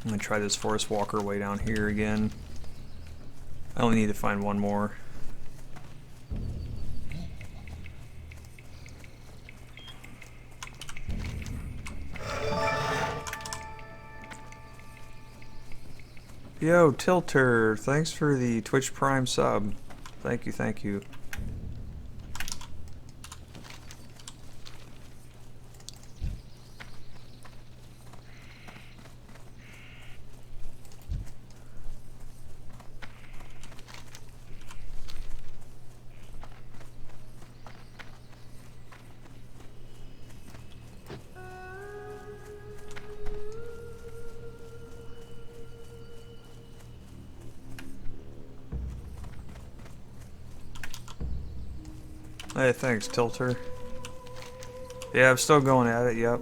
I'm gonna try this forest walker way down here again. I only need to find one more. Yo, Tilter, thanks for the Twitch Prime sub. Thank you, thank you. Hey, thanks, Tilter. Yeah, I'm still going at it, yep.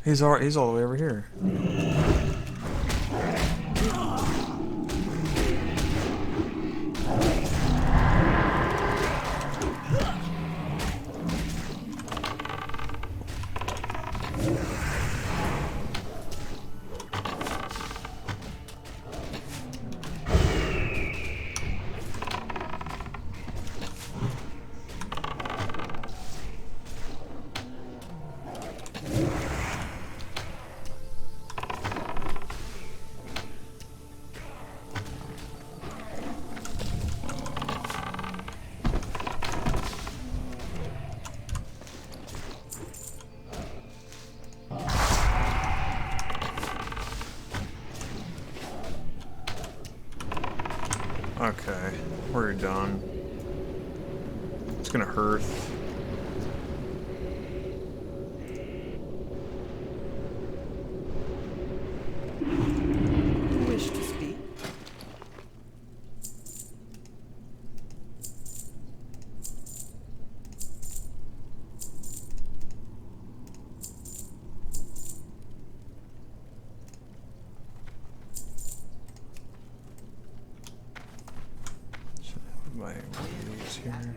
He's all the way over here. Okay, we're done. It's gonna hurt. You wish to speak? My radius here.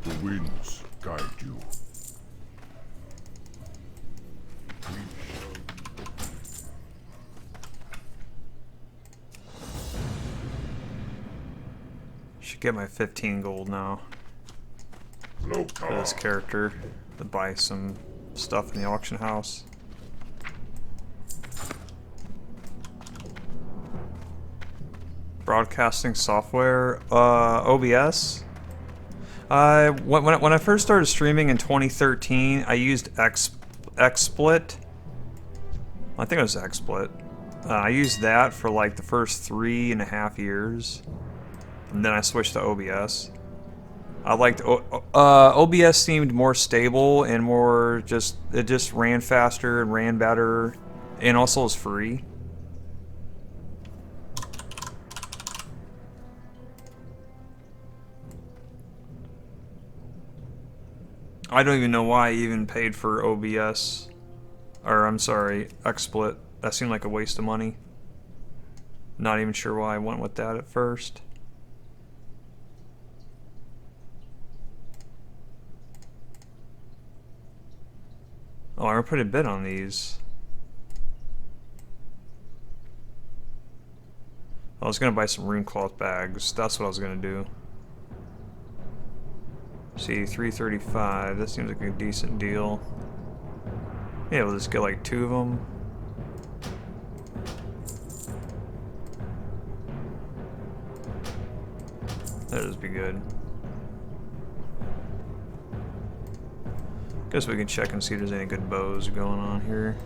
The winds guide you. Should get my 15 gold now for this character to buy some stuff in the auction house. Broadcasting software, OBS. When I first started streaming in 2013, I used XSplit. I think it was XSplit. I used that for like the first 3.5 years, and then I switched to OBS. I liked OBS seemed more stable and more it just ran faster and ran better, and also was free. I don't even know why I even paid for OBS. Or, I'm sorry, XSplit. That seemed like a waste of money. Not even sure why I went with that at first. Oh, I put a bid on these. I was gonna buy some room cloth bags. That's what I was gonna do. See, 335. That seems like a decent deal. Yeah, we'll just get like 2 of them. That'll just be good. Guess we can check and see if there's any good bows going on here.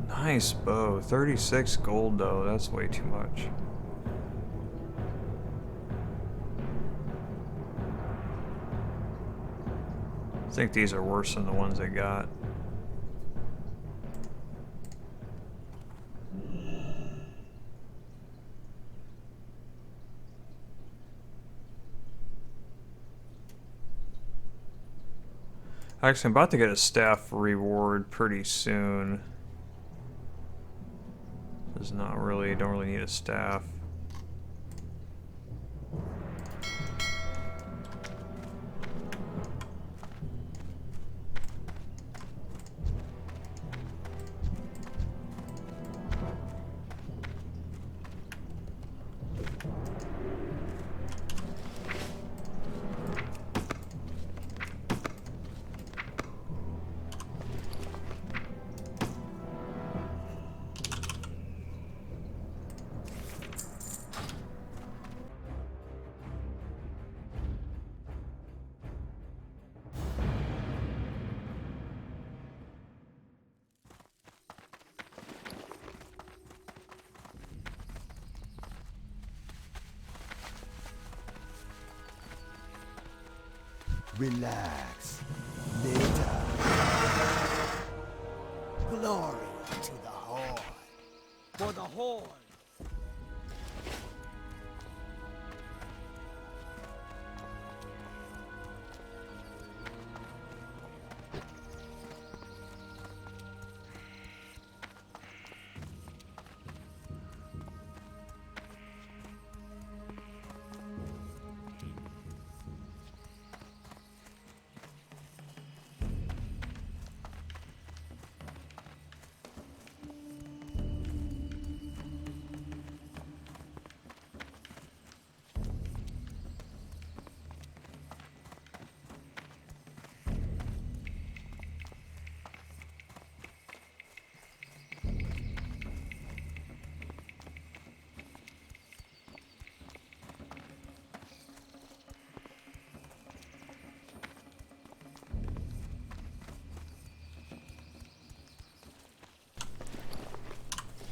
Nice bow. 36 gold though. That's way too much. I think these are worse than the ones I got. Actually, I'm about to get a staff reward pretty doesn't really need a staff. Relax. Later. Glory to the Horde. For the Horde.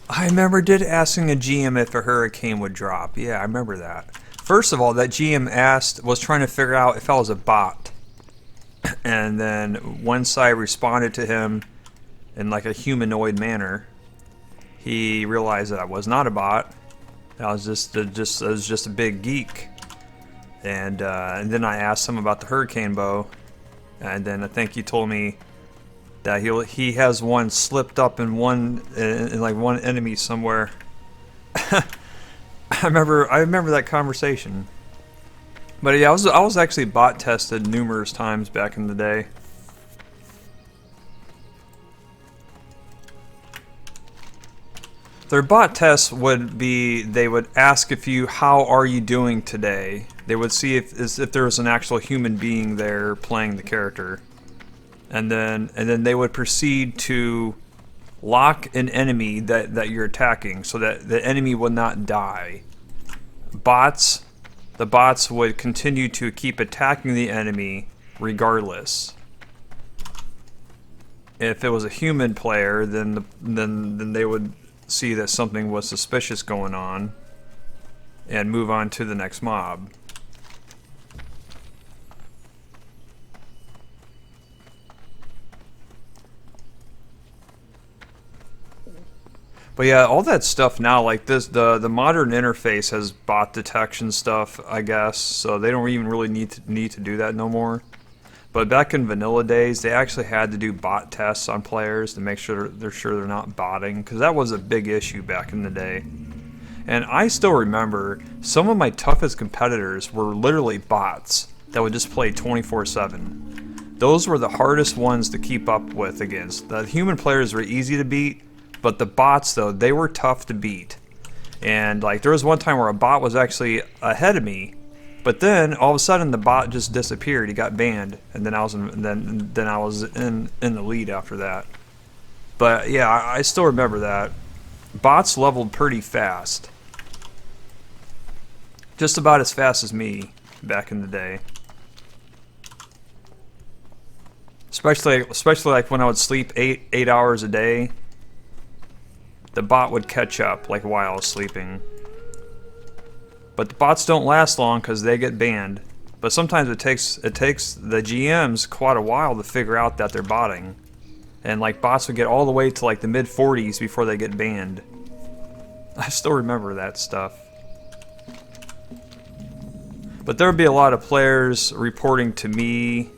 I remember asking a GM if a hurricane would drop. Yeah, I remember that. First of all, that GM was trying to figure out if I was a bot. And then once I responded to him in like a humanoid manner, he realized that I was not a bot. I was just a big geek. And then I asked him about the hurricane bow, and then I think he told me that he has one slipped up in one enemy somewhere. I remember that conversation. But yeah, I was actually bot tested numerous times back in the day. Their bot tests would be, they would ask how are you doing today? They would see if there was an actual human being there playing the character. And then they would proceed to lock an enemy that you're attacking so that the enemy will not die. The bots would continue to keep attacking the enemy regardless. If it was a human player, then they would see that something was suspicious going on and move on to the next mob. But yeah, all that stuff now, like this, the modern interface has bot detection stuff, I guess. So they don't even really need to do that no more. But back in vanilla days, they actually had to do bot tests on players to make sure they're not botting, because that was a big issue back in the day. And I still remember some of my toughest competitors were literally bots that would just play 24/7. Those were the hardest ones to keep up with against. The human players were easy to beat, but the bots, though, they were tough to beat. And like there was one time where a bot was actually ahead of me, but then all of a sudden the bot just disappeared. He got banned, and then I was in the lead after that. But yeah, I still remember that. Bots leveled pretty fast. Just about as fast as me back in the day. Especially like when I would sleep 8 hours a day. The bot would catch up like while I was sleeping. But the bots don't last long because they get banned. But sometimes it takes the GMs quite a while to figure out that they're botting. And like bots would get all the way to like the mid 40s before they get banned. I still remember that stuff. But there would be a lot of players reporting to me.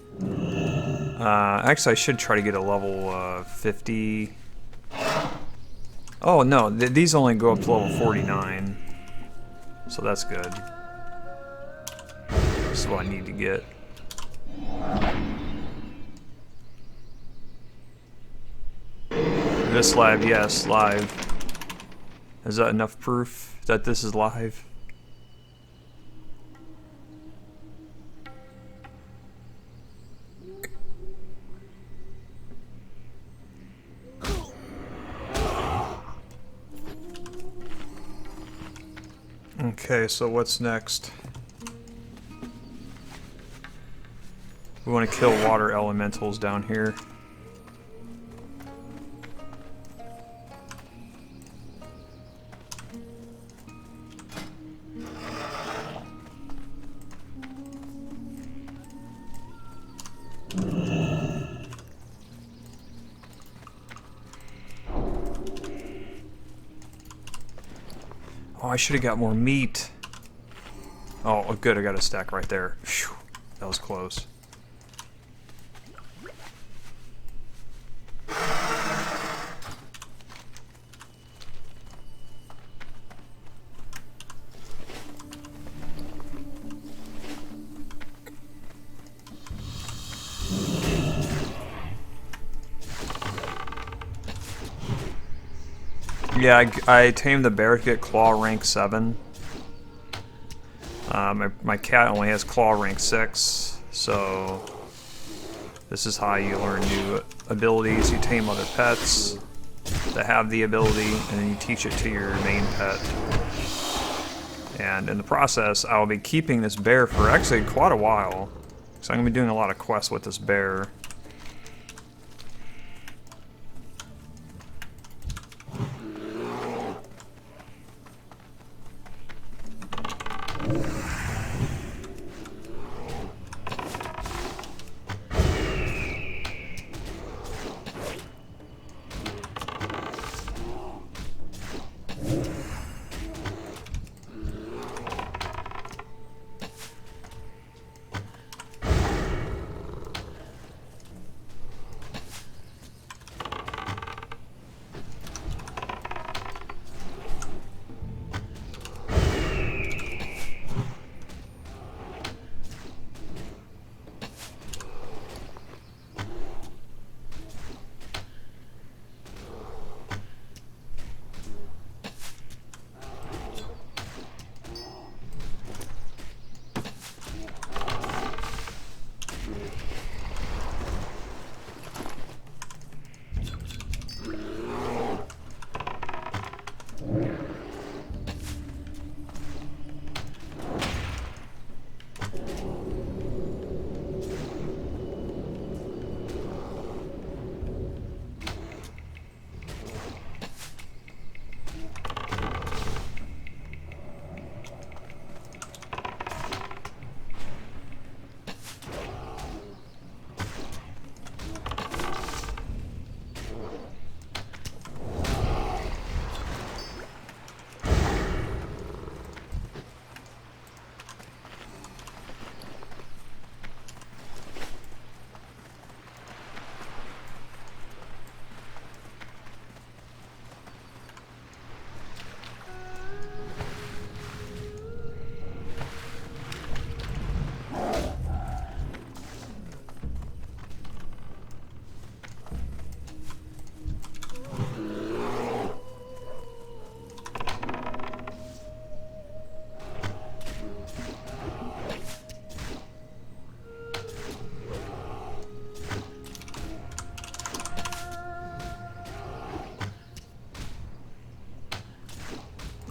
Actually, I should try to get a level 50. Oh no, these only go up to level 49. So that's good. This is what I need to get. This live, yes, live. Is that enough proof that this is live? Okay, so what's next? We want to kill water elementals down here. Oh, I should have got more meat. Oh, good, I got a stack right there. Phew, that was close. Yeah, I tamed the bear to get claw rank 7. My cat only has claw rank 6, so this is how you learn new abilities. You tame other pets that have the ability, and then you teach it to your main pet. And in the process, I'll be keeping this bear for actually quite a while. So I'm going to be doing a lot of quests with this bear.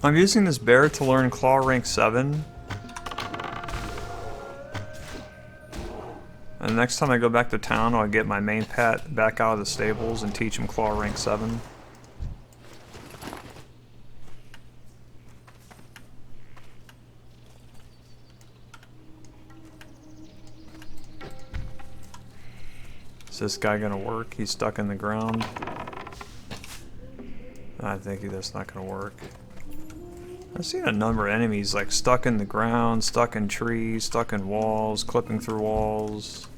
I'm using this bear to learn claw rank 7. And next time I go back to town, I'll get my main pet back out of the stables and teach him claw rank 7. Is this guy gonna work? He's stuck in the ground. I think that's not gonna work. I've seen a number of enemies like stuck in the ground, stuck in trees, stuck in walls, clipping through walls.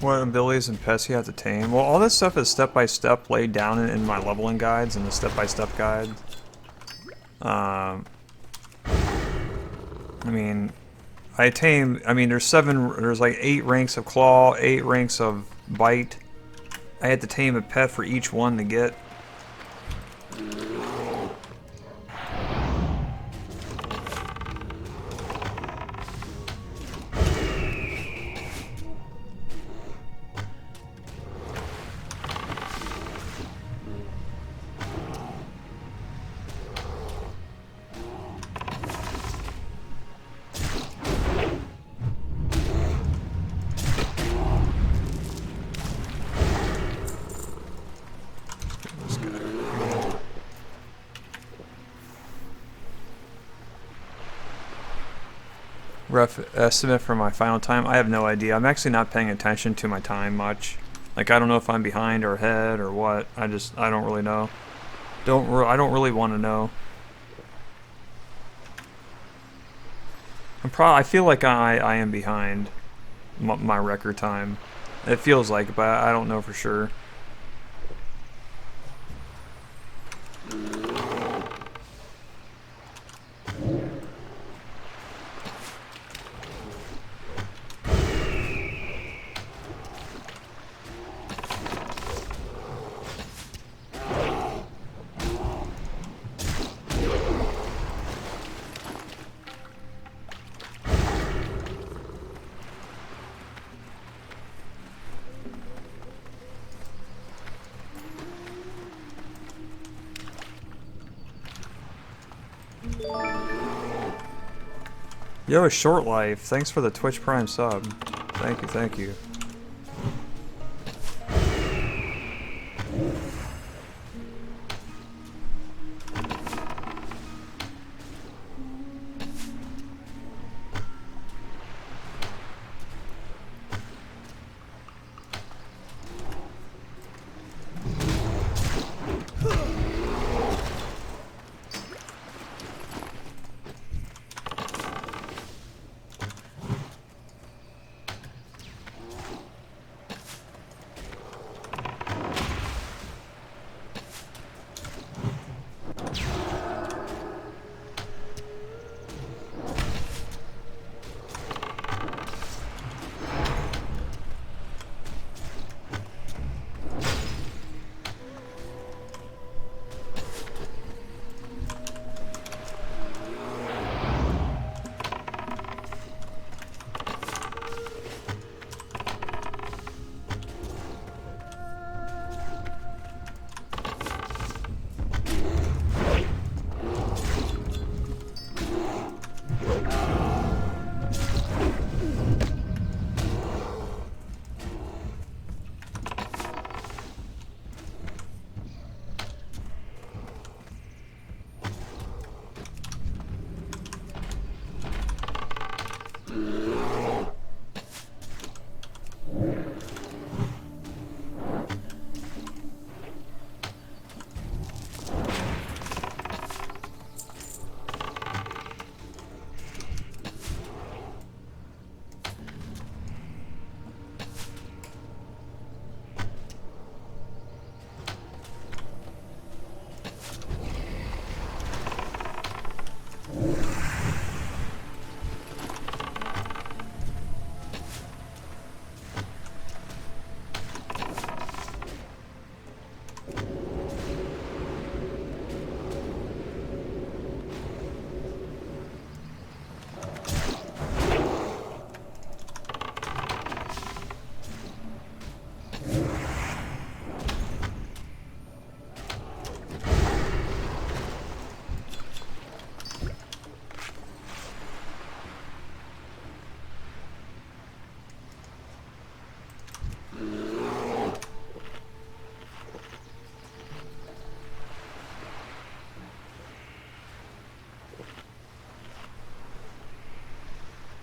What abilities and pets you have to tame? Well, all this stuff is step-by-step laid down in my leveling guides and the step-by-step guide. I mean, there's like 8 ranks of claw, 8 ranks of bite. I had to tame a pet for each one to get. Rough estimate for my final time? I have no idea. I'm actually not paying attention to my time much. Like, I don't know if I'm behind or ahead or what. I don't really know. I don't really want to know. I feel like I am behind my record time. It feels like it, but I don't know for sure. Yo, Short Life, thanks for the Twitch Prime sub. Thank you, thank you.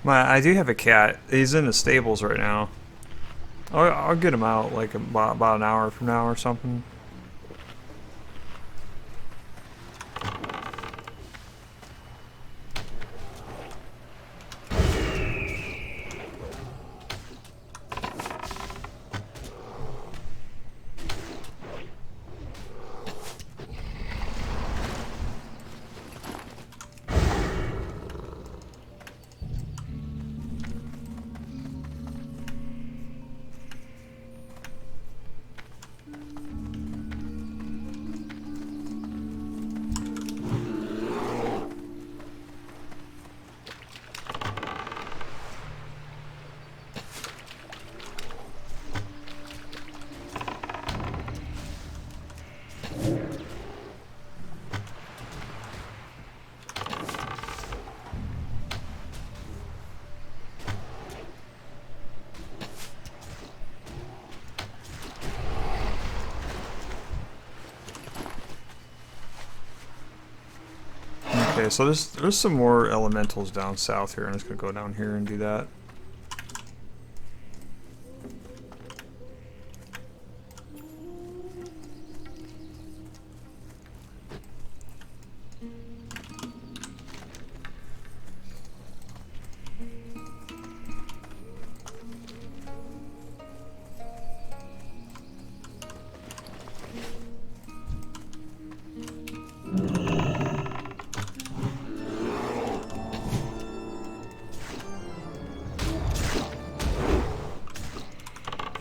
I do have a cat. He's in the stables right now. I'll get him out like about an hour from now or something. Okay, so there's some more elementals down south here. I'm just gonna go down here and do that.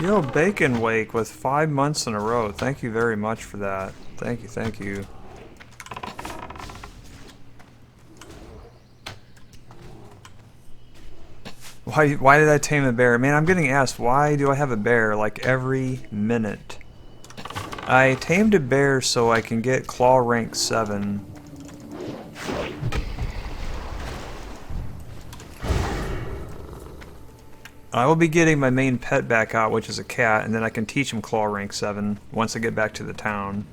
Yo, Bacon Wake with 5 months in a row. Thank you very much for that. Thank you, thank you. Why did I tame a bear? Man, I'm getting asked, why do I have a bear like every minute? I tamed a bear so I can get claw rank 7. I will be getting my main pet back out, which is a cat, and then I can teach him claw rank 7 once I get back to the town.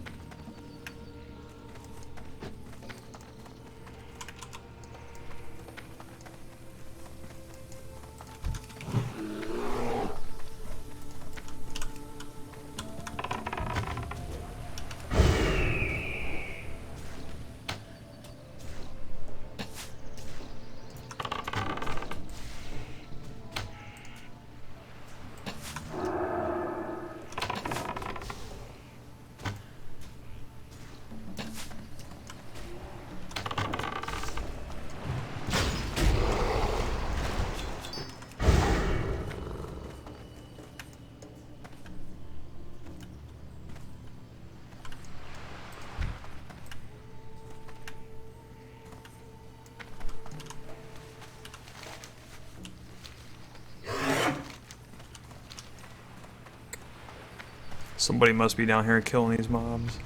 Somebody must be down here killing these mobs.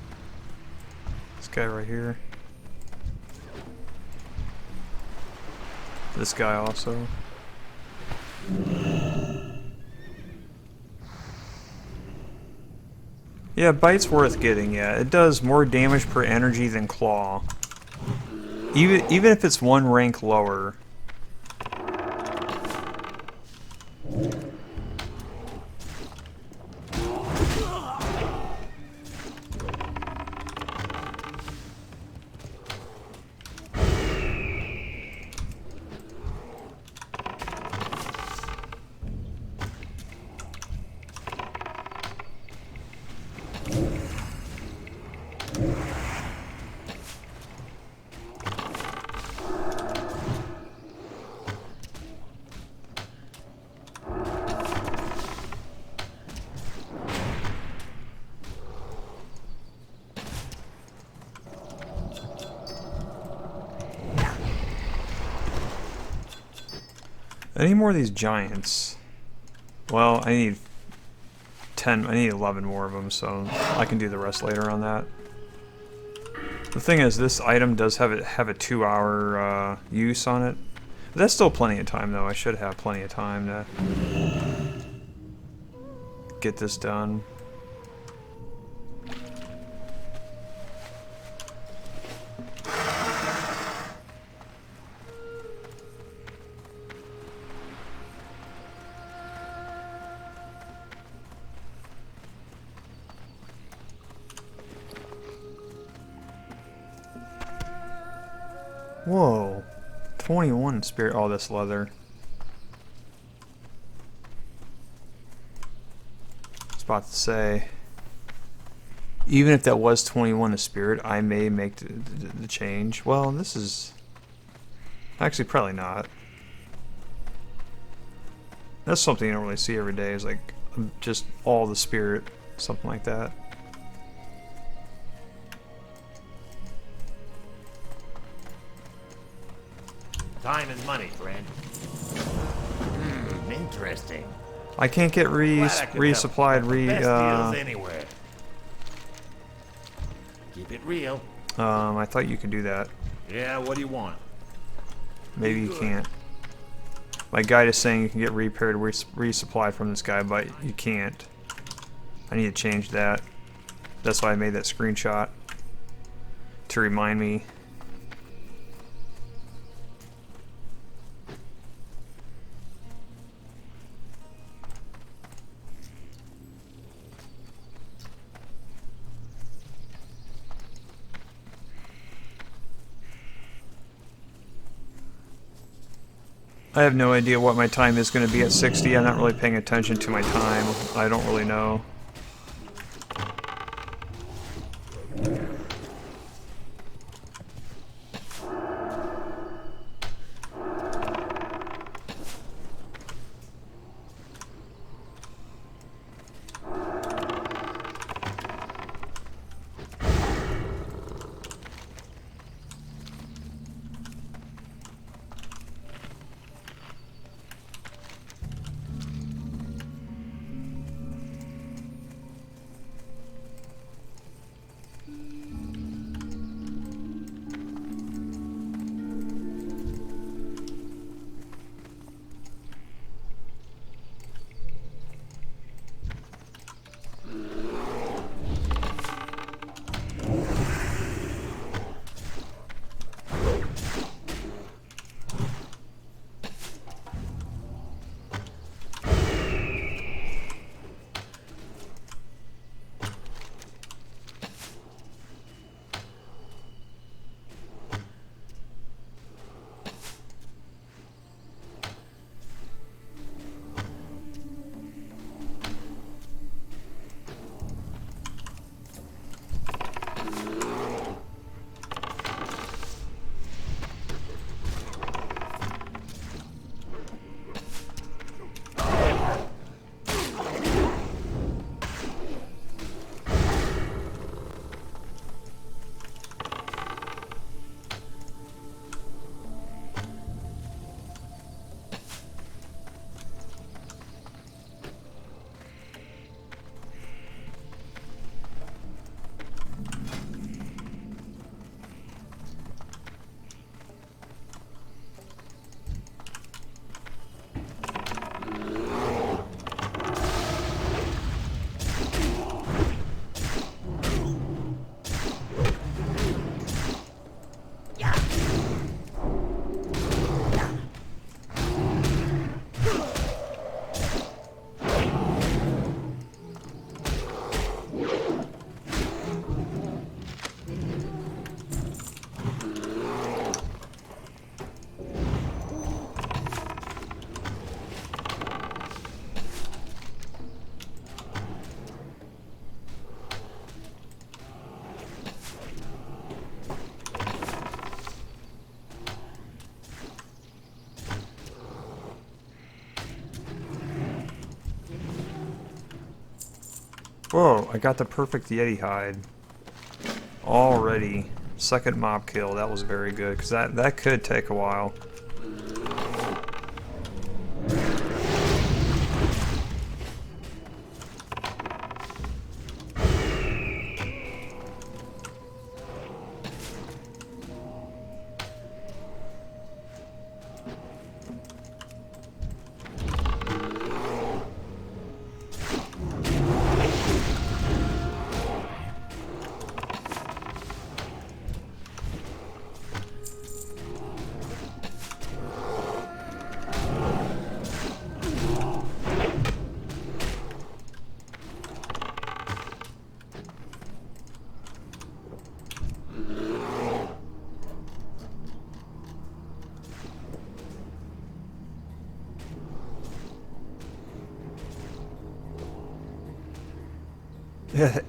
This guy right here. This guy also. Yeah, Bite's worth getting, yeah. It does more damage per energy than Claw. Even if it's 1 rank lower. I need more of these giants. Well, I need 10, I need 11 more of them, so I can do the rest later on that. The thing is, this item does have a 2-hour use on it. But that's still plenty of time, though. I should have plenty of time to get this done. Whoa, 21 spirit. Oh, this leather. I was about to say, even if that was 21 a spirit, I may make the change. Well, this is actually probably not. That's something you don't really see every day. Is like just all the spirit, something like that. Time is money, friend. Interesting. I can't get resupplied. Best deals anywhere. Keep it real. I thought you could do that. Yeah, what do you want? Maybe you can't. My guide is saying you can get repaired, resupplied from this guy, but you can't. I need to change that. That's why I made that screenshot to remind me. I have no idea what my time is going to be at 60. I'm not really paying attention to my time. I don't really know. Whoa, I got the perfect Yeti hide. Already. Second mob kill, that was very good, because that could take a while.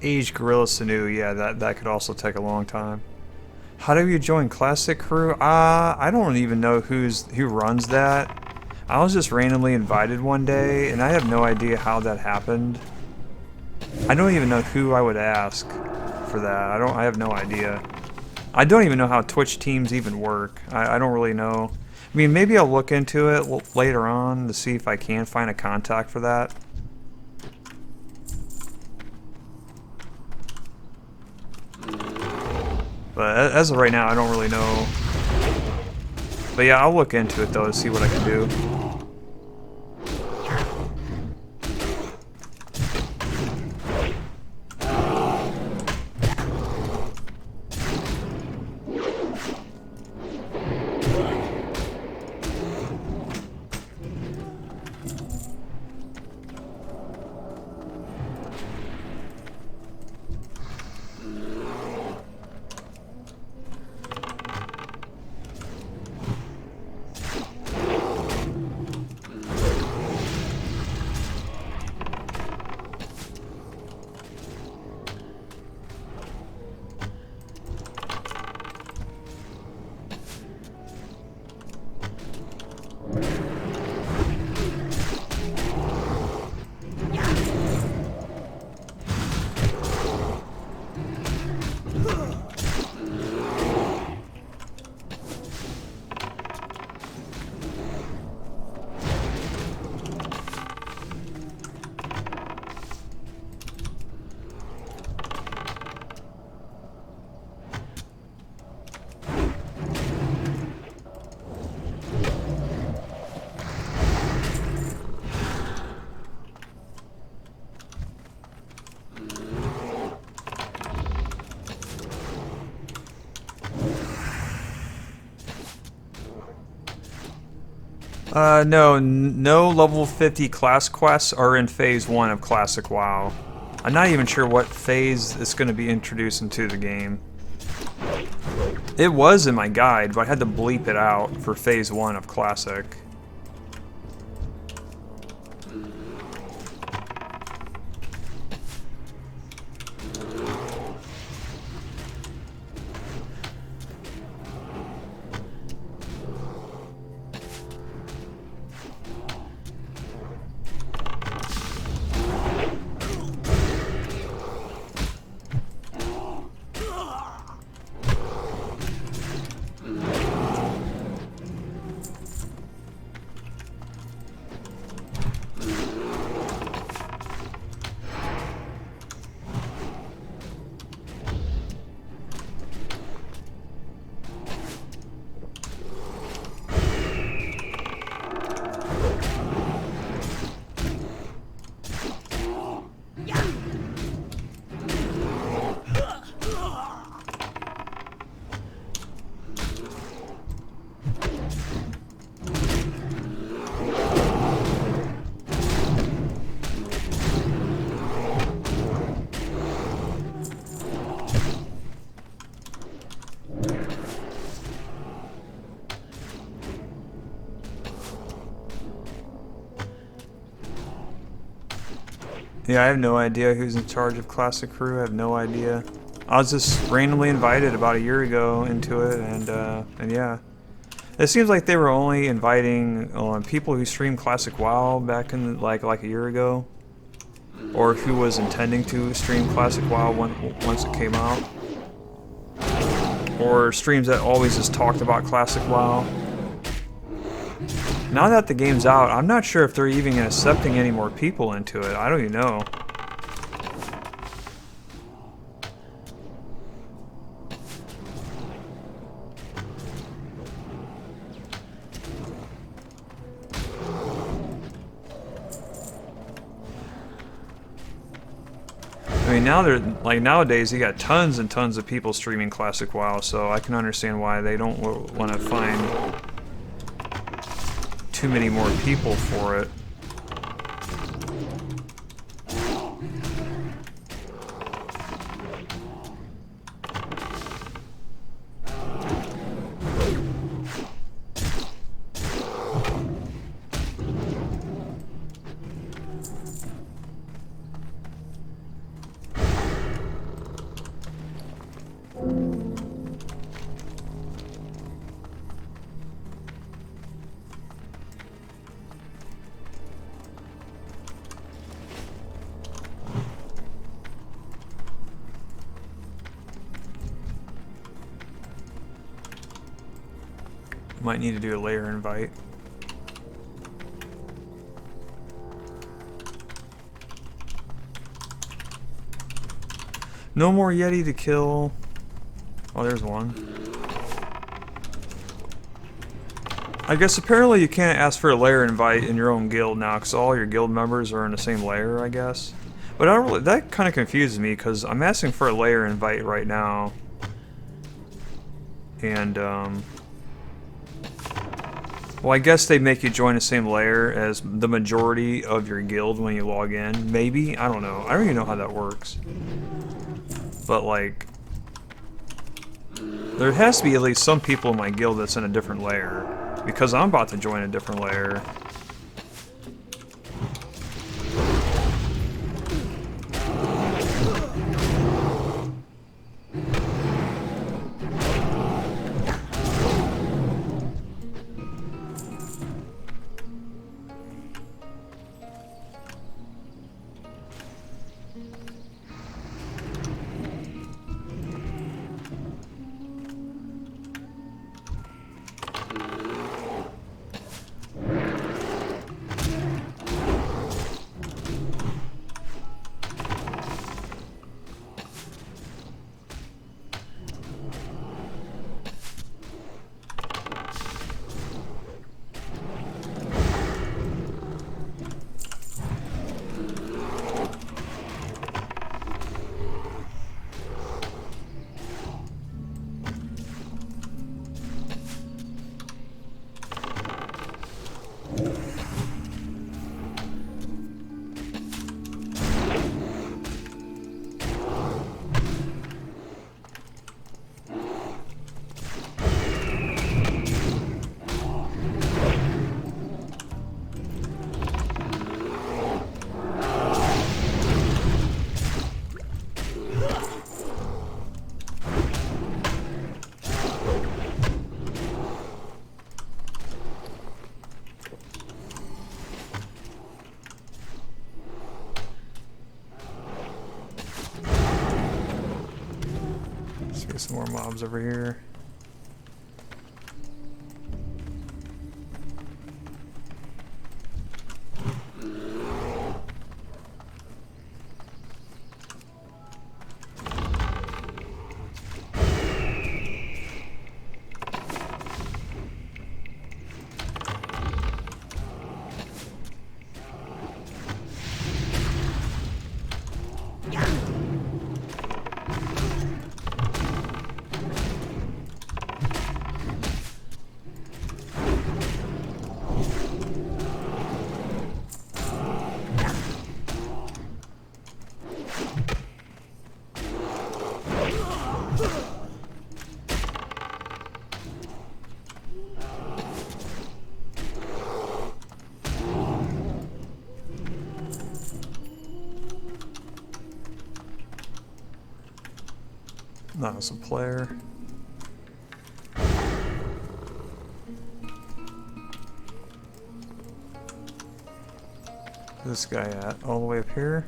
Aged Gorilla Sanu, yeah, that could also take a long time. How do you join Classic Crew? I don't even know who runs that. I was just randomly invited one day, and I have no idea how that happened. I don't even know who I would ask for that. I have no idea. I don't even know how Twitch teams even work. I don't really know. I mean, maybe I'll look into it later on to see if I can find a contact for that. But as of right now, I don't really know. But yeah, I'll look into it though to see what I can do. No level 50 class quests are in phase 1 of Classic WoW. I'm not even sure what phase it's going to be introduced into the game. It was in my guide, but I had to bleep it out for phase 1 of Classic. Yeah, I have no idea who's in charge of Classic Crew. I have no idea. I was just randomly invited about a year ago into it, and yeah. It seems like they were only inviting people who streamed Classic WoW back in like a year ago, or who was intending to stream Classic WoW once it came out, or streams that always just talked about Classic WoW. Now that the game's out, I'm not sure if they're even accepting any more people into it. I don't even know. I mean, now they're like nowadays you got tons and tons of people streaming Classic WoW, so I can understand why they don't want to find too many more people for it. Might need to do a layer invite. No more Yeti to kill. Oh, there's one. I guess apparently you can't ask for a layer invite in your own guild now, because all your guild members are in the same layer, I guess. But I don't really, that kind of confuses me, because I'm asking for a layer invite right now. And, well, I guess they make you join the same layer as the majority of your guild when you log in. Maybe? I don't know. I don't even know how that works. But, like, there has to be at least some people in my guild that's in a different layer. Because I'm about to join a different layer. see some more mobs over here. That was a player. Where's this guy at? All the way up here?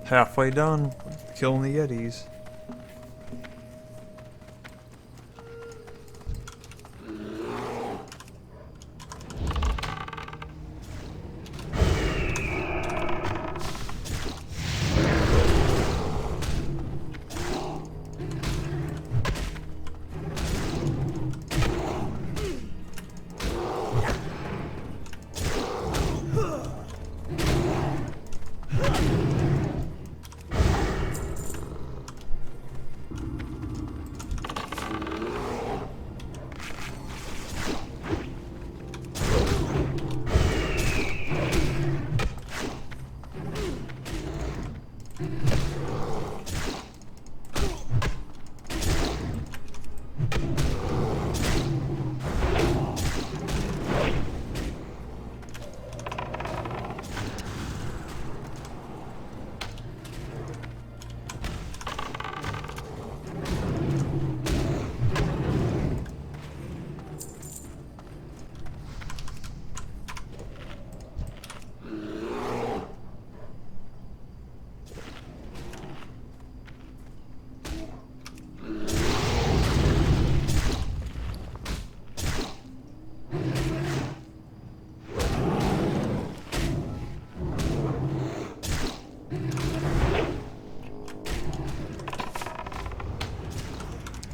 Halfway done killing the Yetis.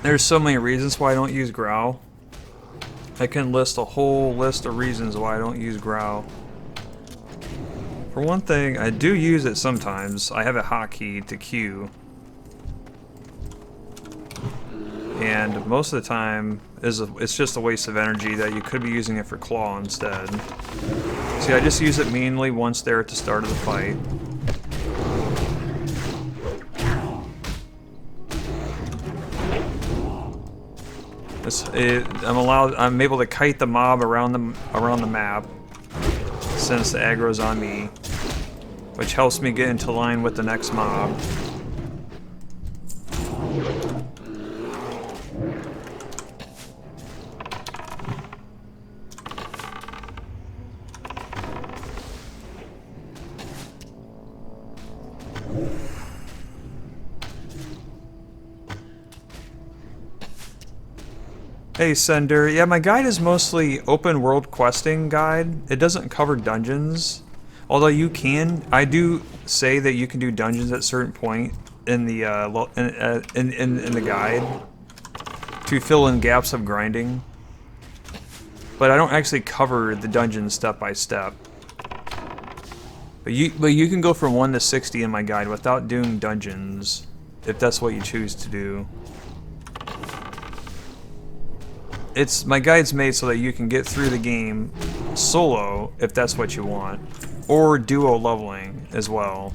There's so many reasons why I don't use Growl. I can list a whole list of reasons why I don't use Growl. For one thing, I do use it sometimes. I have a hotkey to Q. And most of the time, it's just a waste of energy that you could be using it for Claw instead. See, I just use it mainly once they're at the start of the fight. I'm able to kite the mob around the map since the aggro's on me, which helps me get into line with the next mob. Hey Sender, yeah, my guide is mostly open world questing guide. It doesn't cover dungeons, although you can. I do say that you can do dungeons at a certain point in the in the guide to fill in gaps of grinding, but I don't actually cover the dungeon step by step. But you can go from 1 to 60 in my guide without doing dungeons, if that's what you choose to do. My guide's made so that you can get through the game solo if that's what you want, or duo leveling as well.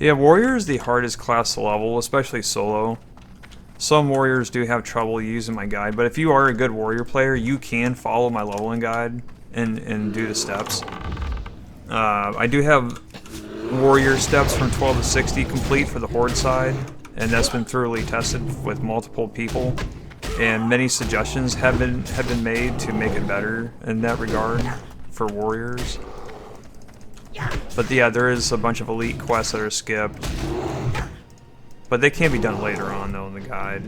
Yeah, warrior is the hardest class to level, especially solo. Some warriors do have trouble using my guide, but if you are a good warrior player, you can follow my leveling guide and do the steps. I do have warrior steps from 12 to 60 complete for the horde side, and that's been thoroughly tested with multiple people. And many suggestions have been made to make it better in that regard for warriors. But yeah, there is a bunch of elite quests that are skipped. But they can be done later on, though, in the guide.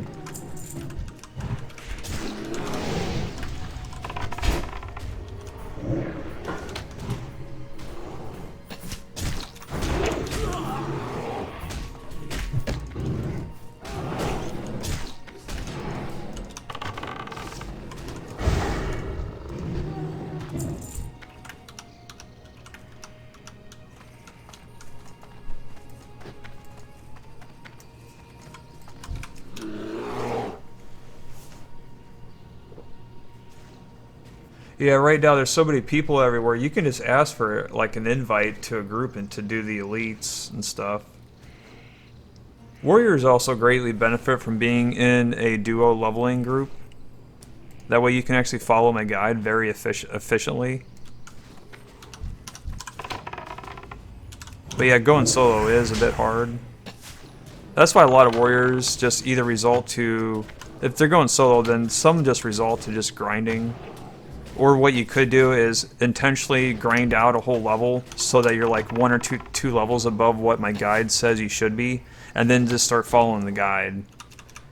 Yeah, right now there's so many people everywhere. You can just ask for like an invite to a group and to do the elites and stuff. Warriors also greatly benefit from being in a duo leveling group. That way you can actually follow my guide very efficiently. But yeah, going solo is a bit hard. That's why a lot of warriors just either result to, if they're going solo, then some just result to just grinding. Or what you could do is intentionally grind out a whole level so that you're like one or two levels above what my guide says you should be, and then just start following the guide.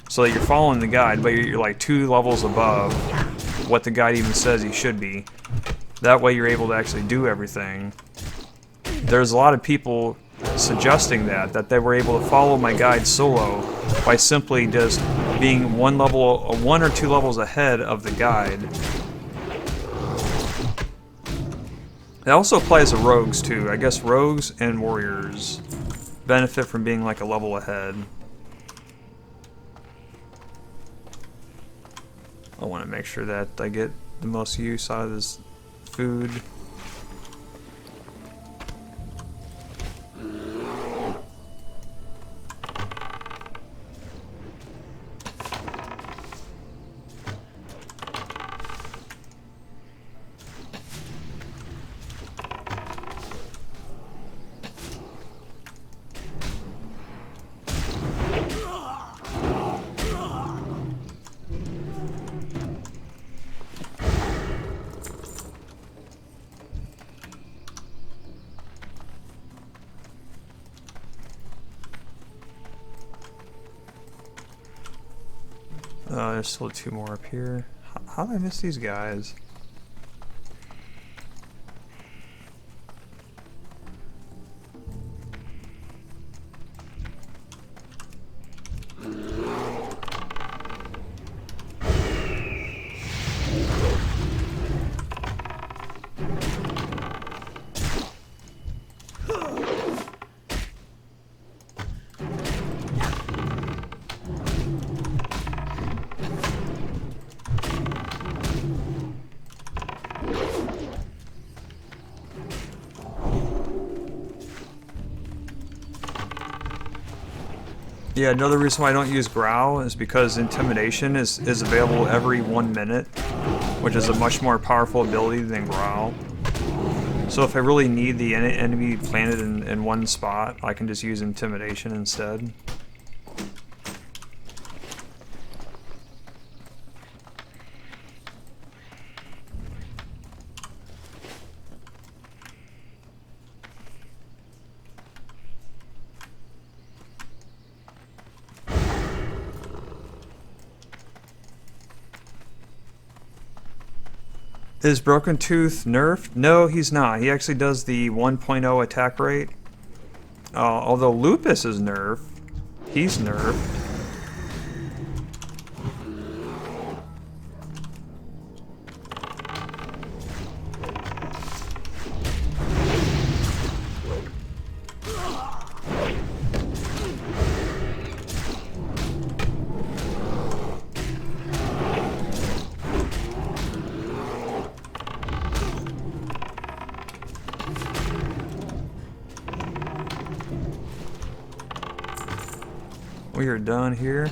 So that you're following the guide, but you're like 2 levels above what the guide even says you should be. That way you're able to actually do everything. There's a lot of people suggesting that they were able to follow my guide solo by simply just being 1 or 2 levels ahead of the guide. It also applies to rogues too. I guess rogues and warriors benefit from being like a level ahead. I want to make sure that I get the most use out of this food. There's still 2 more up here. How did I miss these guys? Yeah, another reason why I don't use Growl is because Intimidation is available every 1 minute, which is a much more powerful ability than Growl. So if I really need the enemy planted in one spot, I can just use intimidation instead. Is Broken Tooth nerfed? No, he's not. He actually does the 1.0 attack rate. Although Lupus is nerfed. He's nerfed. We are done here.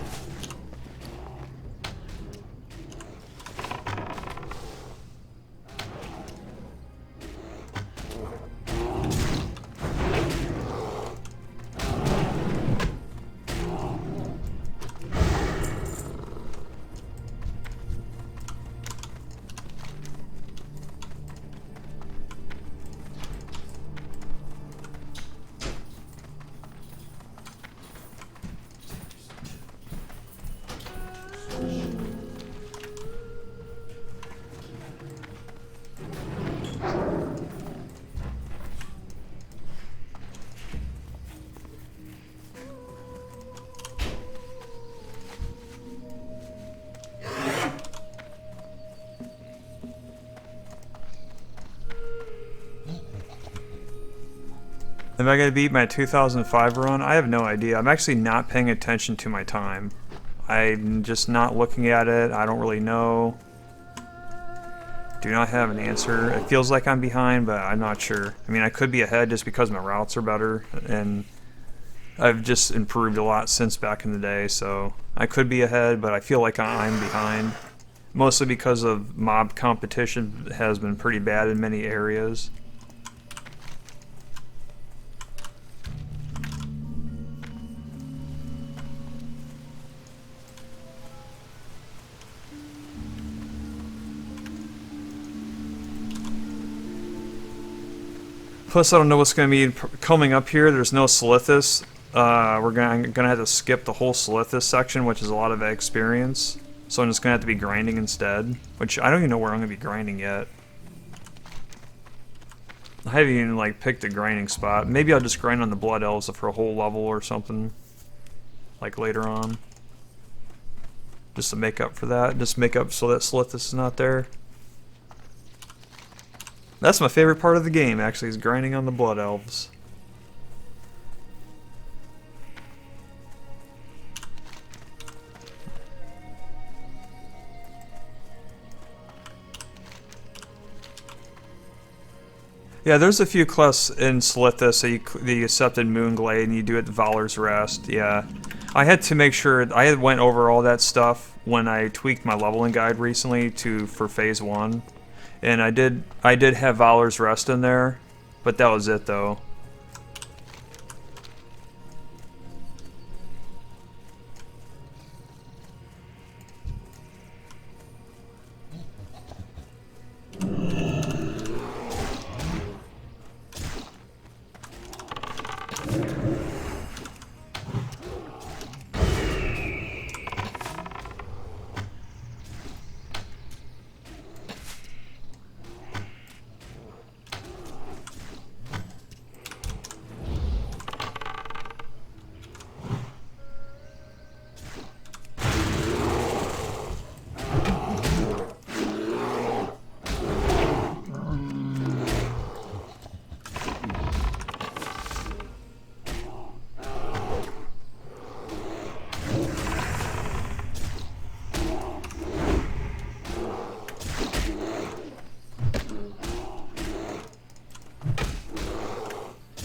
Am I going to beat my 2005 run? I have no idea. I'm actually not paying attention to my time. I'm just not looking at it. I don't really know. Do not have an answer. It feels like I'm behind, but I'm not sure. I mean, I could be ahead just because my routes are better, and I've just improved a lot since back in the day, so I could be ahead, but I feel like I'm behind. Mostly because of mob competition has been pretty bad in many areas. Plus, I don't know what's going to be coming up here. There's no Silithus. We're gonna have to skip the whole Silithus section, which is a lot of experience. So I'm just going to have to be grinding instead. Which, I don't even know where I'm going to be grinding yet. I haven't even, like, picked a grinding spot. Maybe I'll just grind on the Blood Elves for a whole level or something. Like, later on. Just to make up for that. Just make up so that Silithus is not there. That's my favorite part of the game, actually, is grinding on the Blood Elves. Yeah, there's a few quests in Silithus, so the Accepted Moonglade, and you do it at Valor's Rest, yeah. I had to make sure, I went over all that stuff when I tweaked my leveling guide recently for Phase 1. And I did have Valor's Rest in there, but that was it though.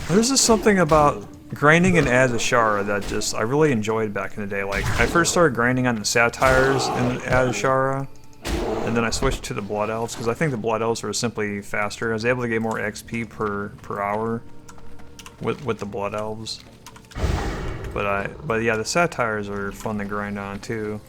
There's just something about grinding in Azashara that I really enjoyed back in the day. Like, I first started grinding on the Satires in Azashara, and and then I switched to the Blood Elves because I think the Blood Elves were simply faster. I was able to get more XP per hour with the Blood Elves. But yeah, the Satires are fun to grind on too.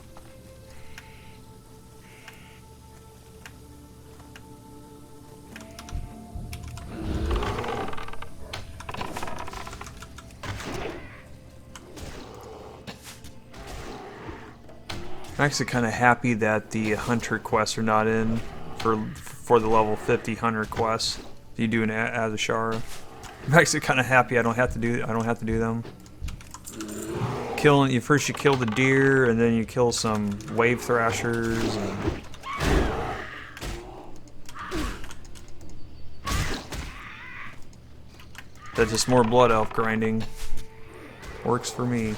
I'm actually kind of happy that the hunter quests are not in for the level 50 hunter quests you do in Azashara. I'm actually kind of happy I don't have to do them. First you kill the deer, and then you kill some wave thrashers. That's just more blood elf grinding. Works for me.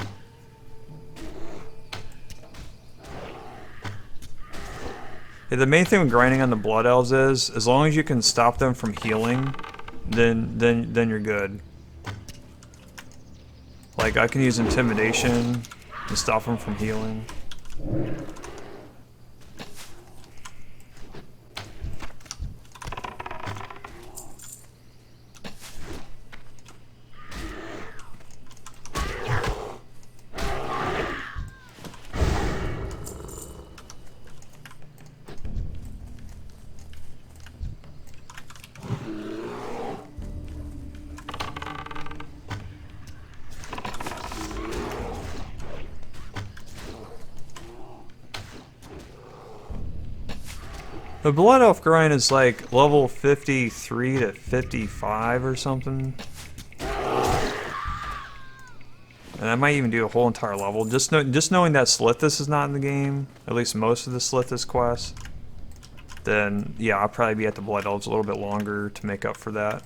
Yeah, the main thing with grinding on the blood elves is, as long as you can stop them from healing, then you're good. Like, I can use intimidation to stop them from healing. The Blood Elf grind is like level 53 to 55 or something. And I might even do a whole entire level. Just knowing that Slithis is not in the game, at least most of the Slithis quests, then yeah, I'll probably be at the Blood Elves a little bit longer to make up for that.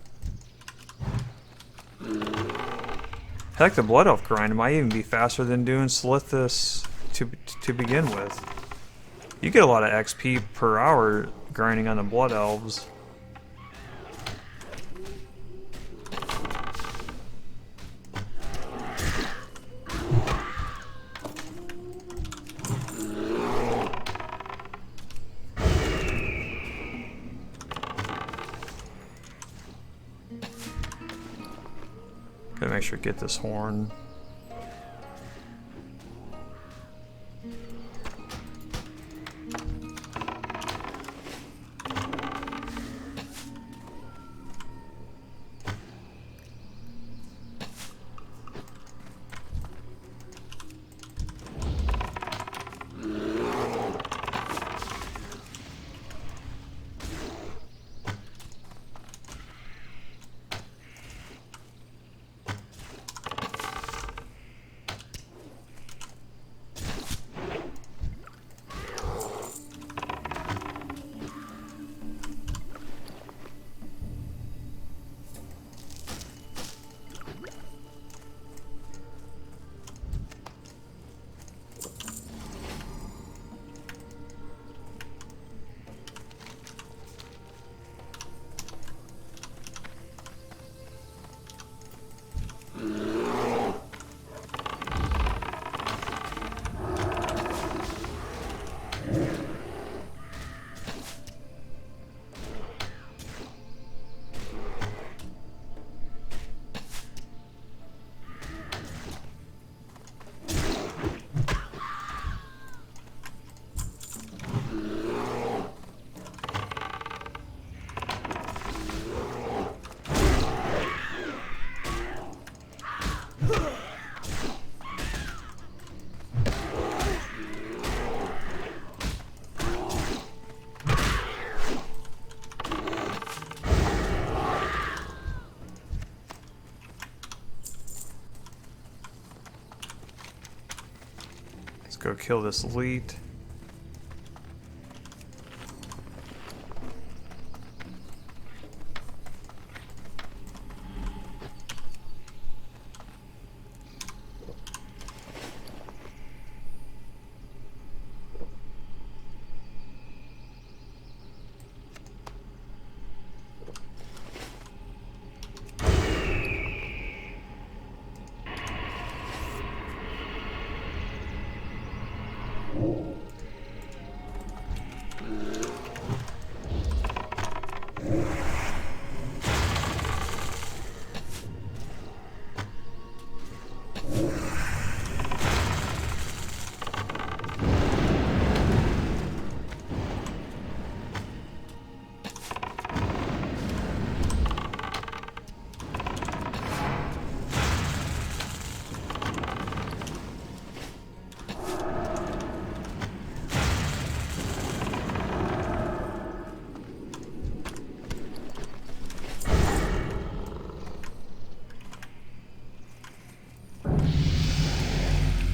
Heck, the Blood Elf grind might even be faster than doing Slithis to begin with. You get a lot of XP per hour grinding on the Blood Elves. Gotta make sure to get this horn. Go kill this elite.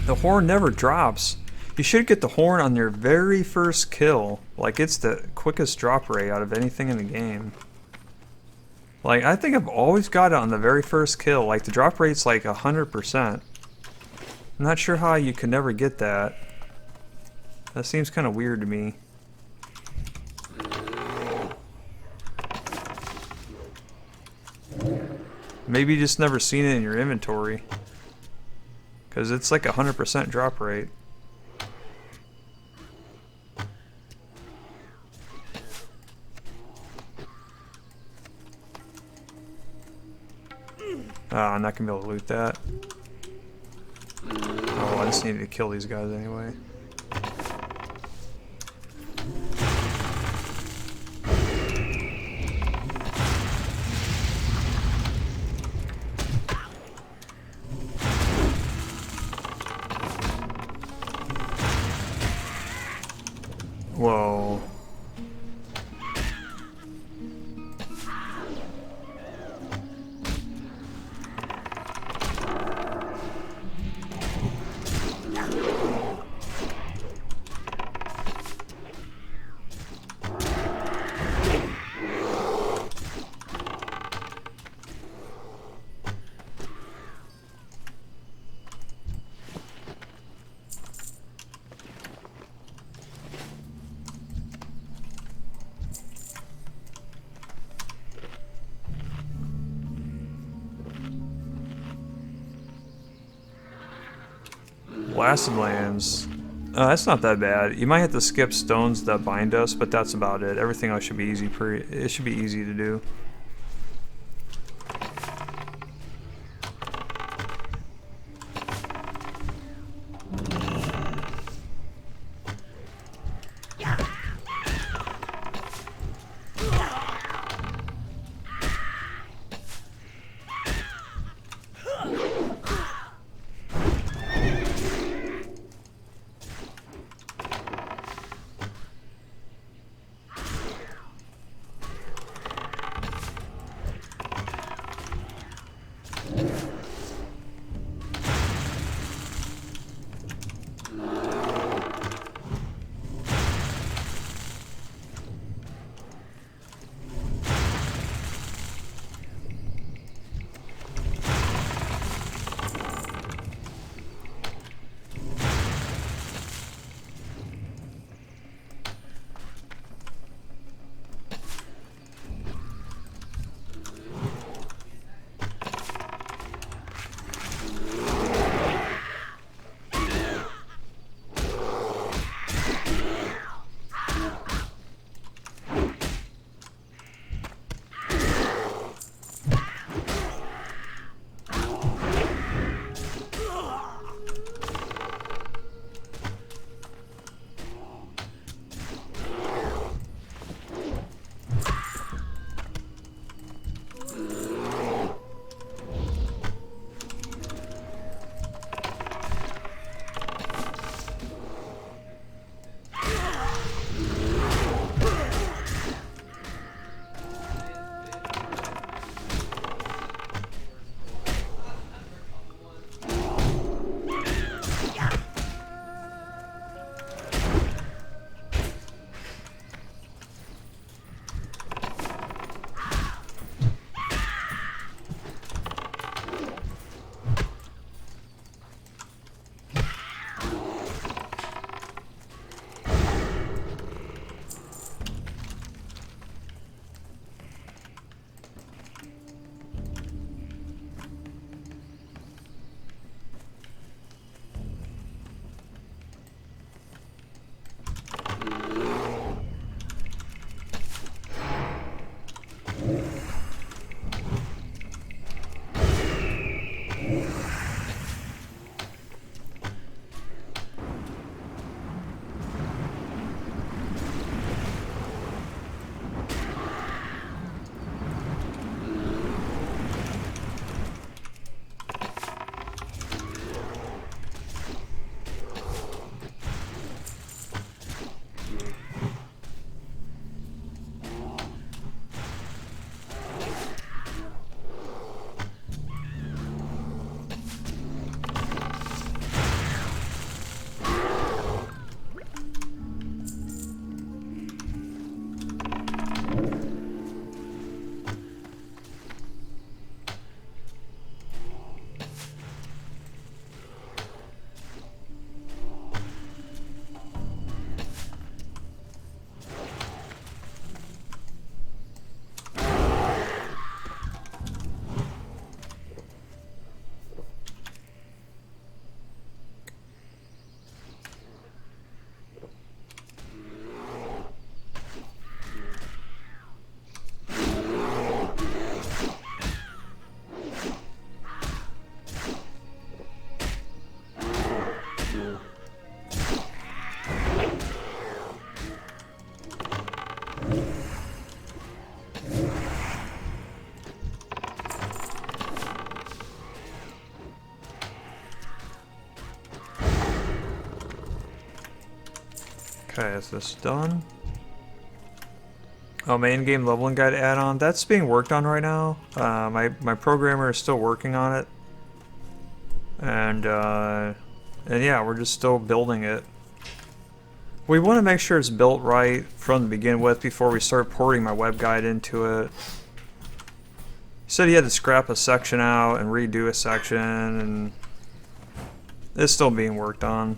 The horn never drops. You should get the horn on your very first kill. Like, it's the quickest drop rate out of anything in the game. Like, I think I've always got it on the very first kill. Like, the drop rate's like 100%. I'm not sure how you could never get that. That seems kind of weird to me. Maybe you just never seen it in your inventory. Because it's like 100% drop rate. I'm not gonna be able to loot that. Oh, I just needed to kill these guys anyway. Whoa. Blasted lands. That's not that bad. You might have to skip stones that bind us, but that's about it. Everything else should be easy. It should be easy to do. Okay, is this done? Oh, my in-game leveling guide add-on. That's being worked on right now. My programmer is still working on it. And yeah, we're just still building it. We want to make sure it's built right from the begin with before we start porting my web guide into it. He said he had to scrap a section out and redo a section, and it's still being worked on.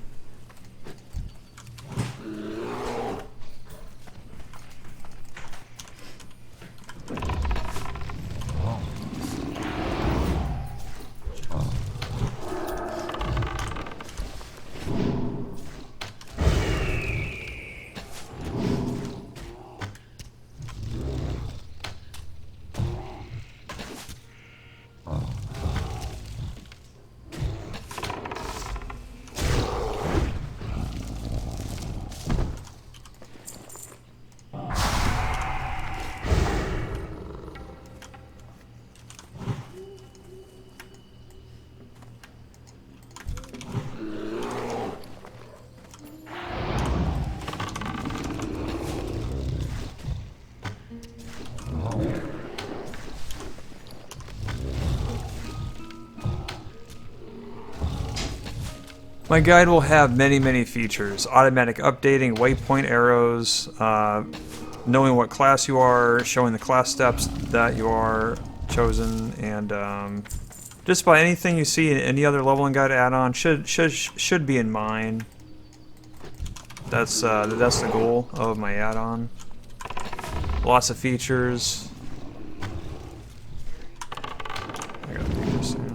My guide will have many features. Automatic updating, waypoint arrows, knowing what class you are, showing the class steps that you are chosen, and just about anything you see in any other leveling guide add-on should be in mind. That's the goal of my add-on. Lots of features. I gotta take this down here.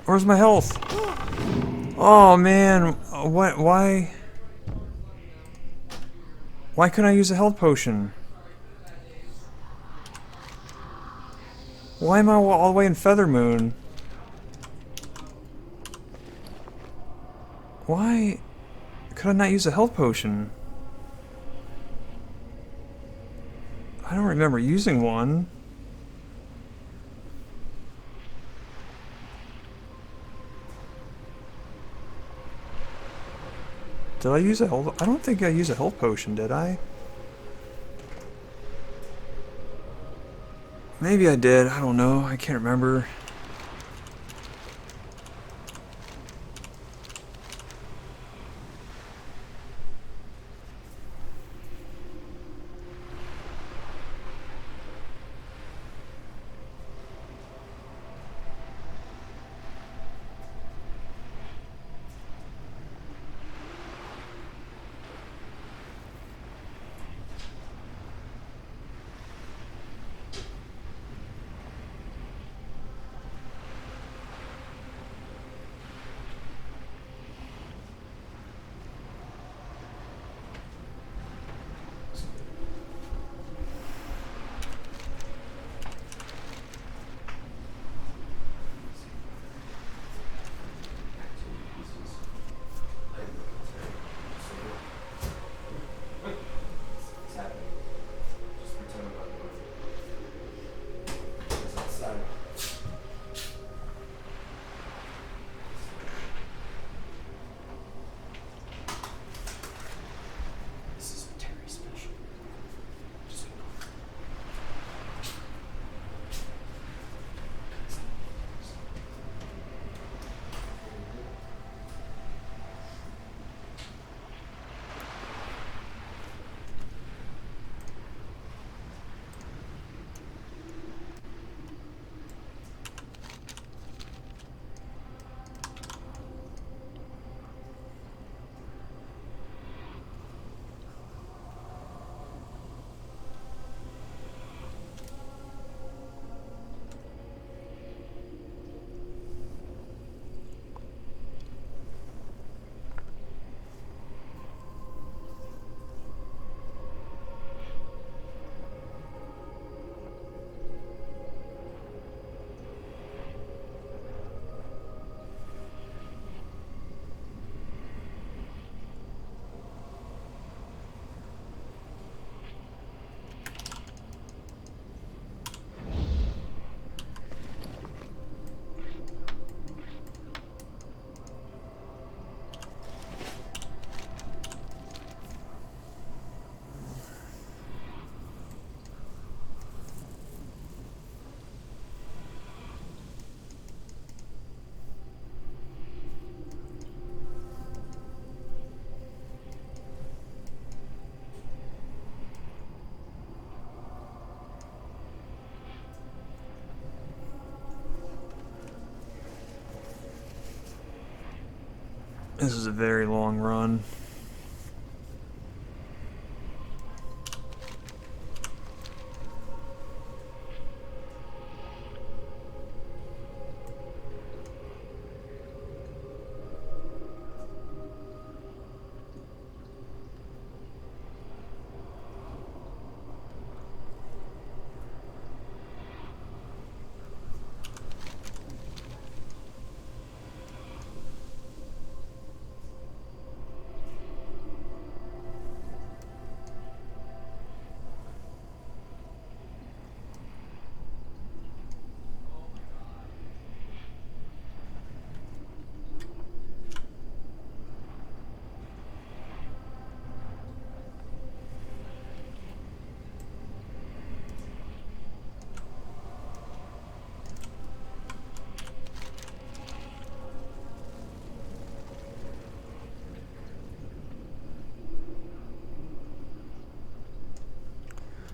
Where's my health? Oh man, what? Why? Why couldn't I use a health potion? Why am I all the way in Feather Moon? Why could I not use a health potion? I don't remember using one. Did I use a health? I don't think I used a health potion, did I? Maybe I did. I don't know. I can't remember. This is a very long run.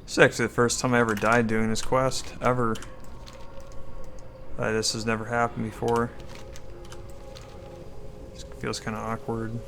This is actually the first time I ever died doing this quest, ever. This has never happened before. This feels kind of awkward.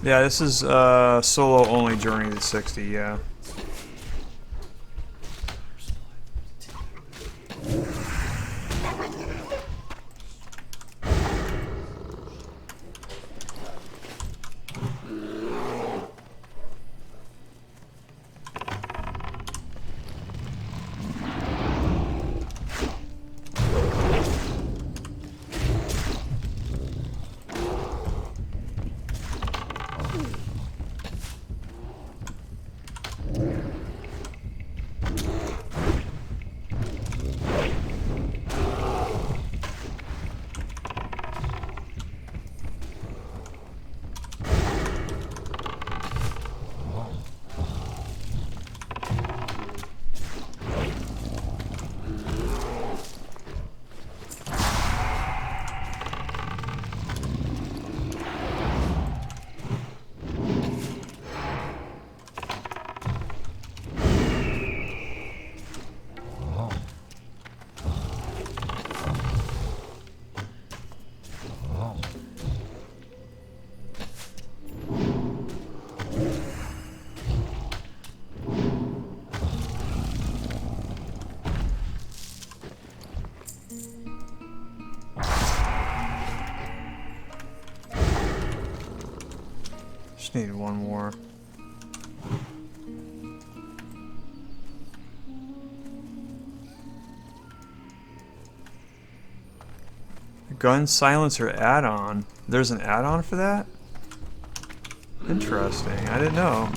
Yeah, this is solo only Journey to 60, yeah. Just need one more. Gun silencer add-on. There's an add-on for that? Interesting. I didn't know.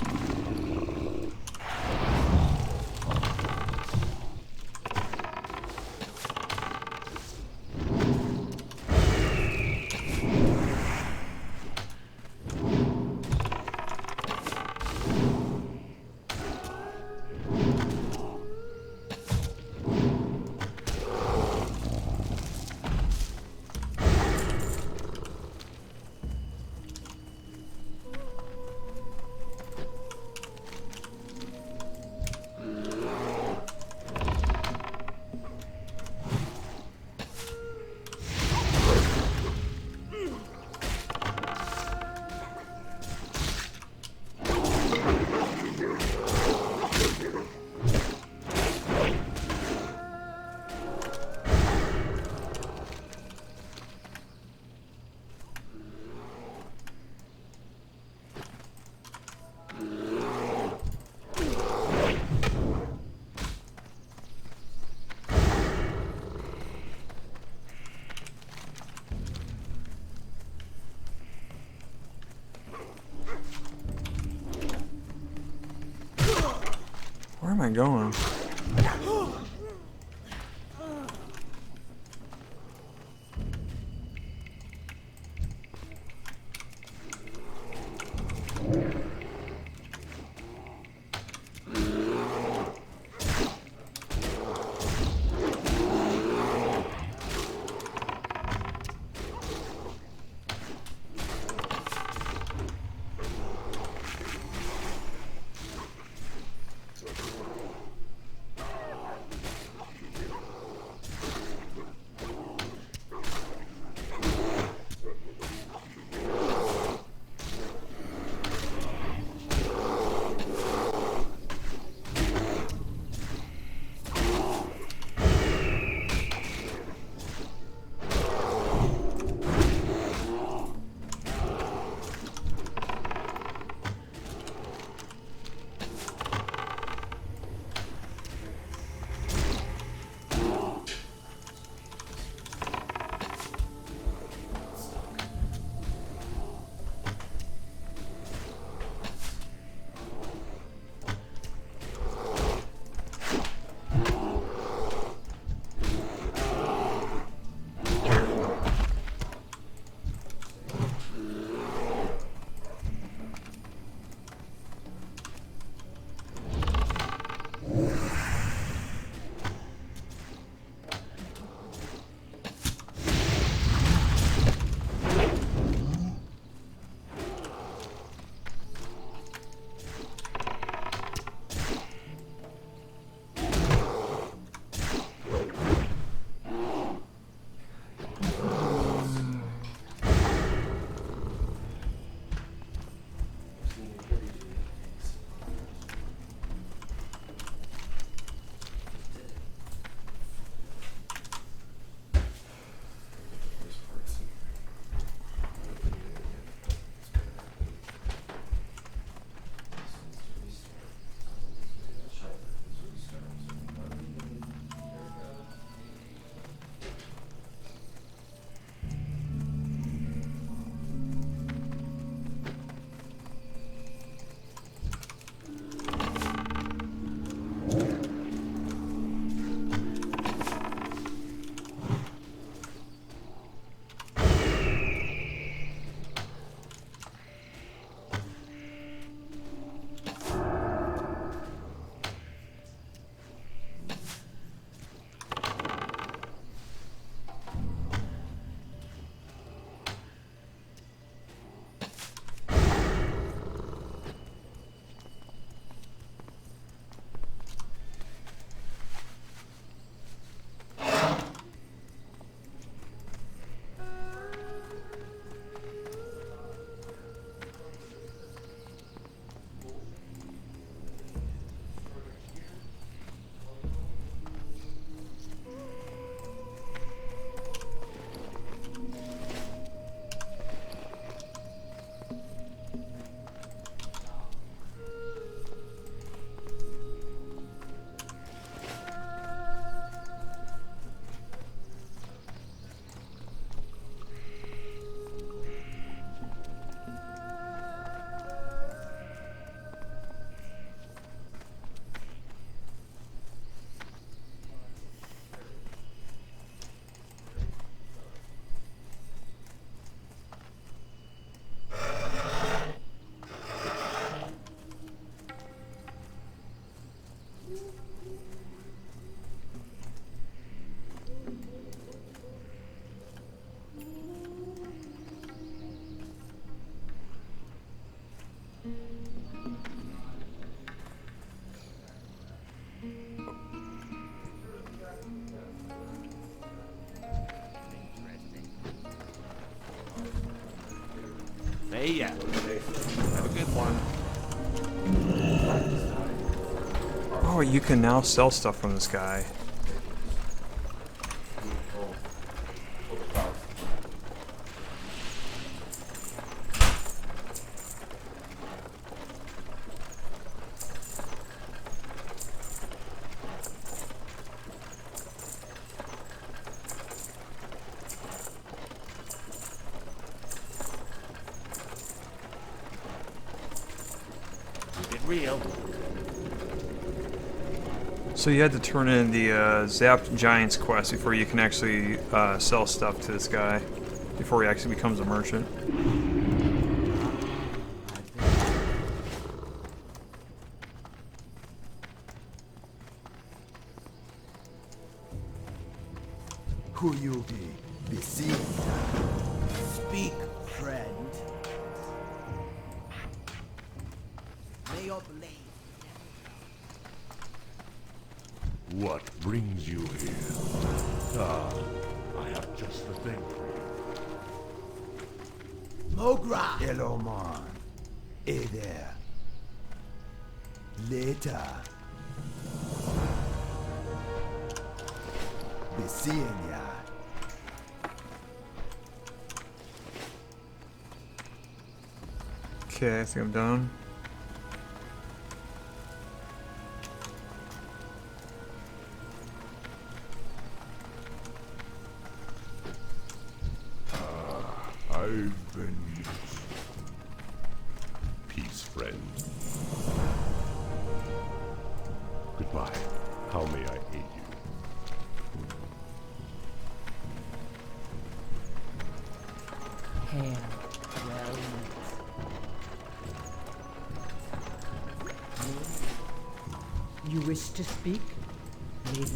Where am I going? See ya. Have a good one. Oh, you can now sell stuff from this guy. Keep it real. So you had to turn in the Zapped Giants quest before you can actually sell stuff to this guy. Before he actually becomes a merchant. Who you be seen? Speak, friend. May your blade. What brings you here? Ah, I have just the thing for you. Mogra. Hello, man. Hey there. Later. Be seeing ya. Okay, I think I'm done. I've been used. Peace, friend. Goodbye. How may I aid you? Hand well met. You wish to speak, lady?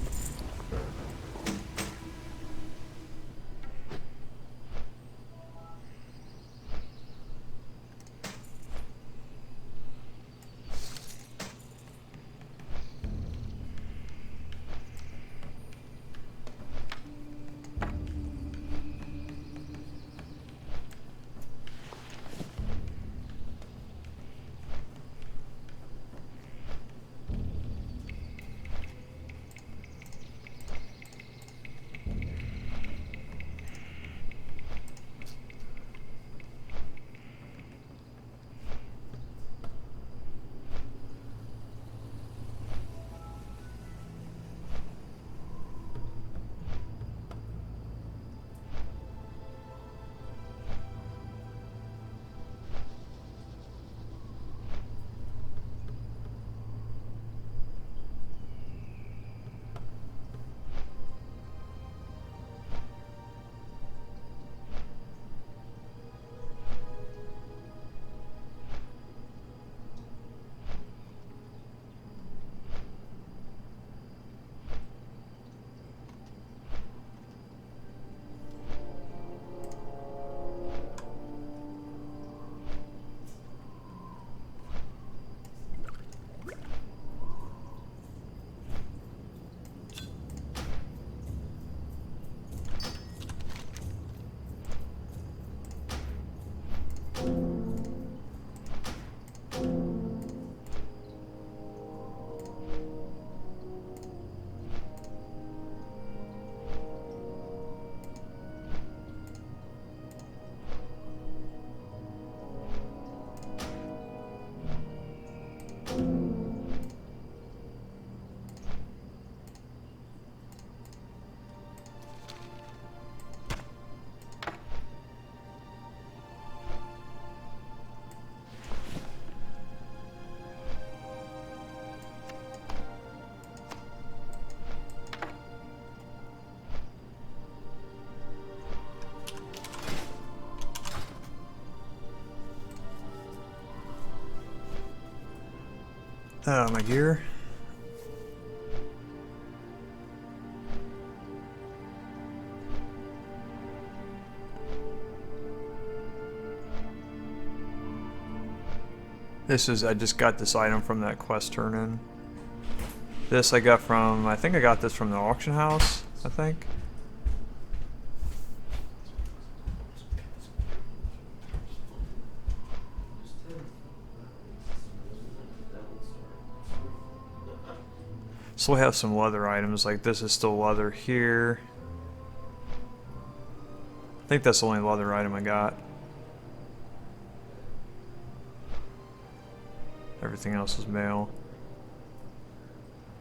My gear. This is, I just got this item from that quest turn in. This I got from, I think I got this from the auction house, I think. So we have some leather items, like this is still leather here. I think that's the only leather item I got. Everything else is mail.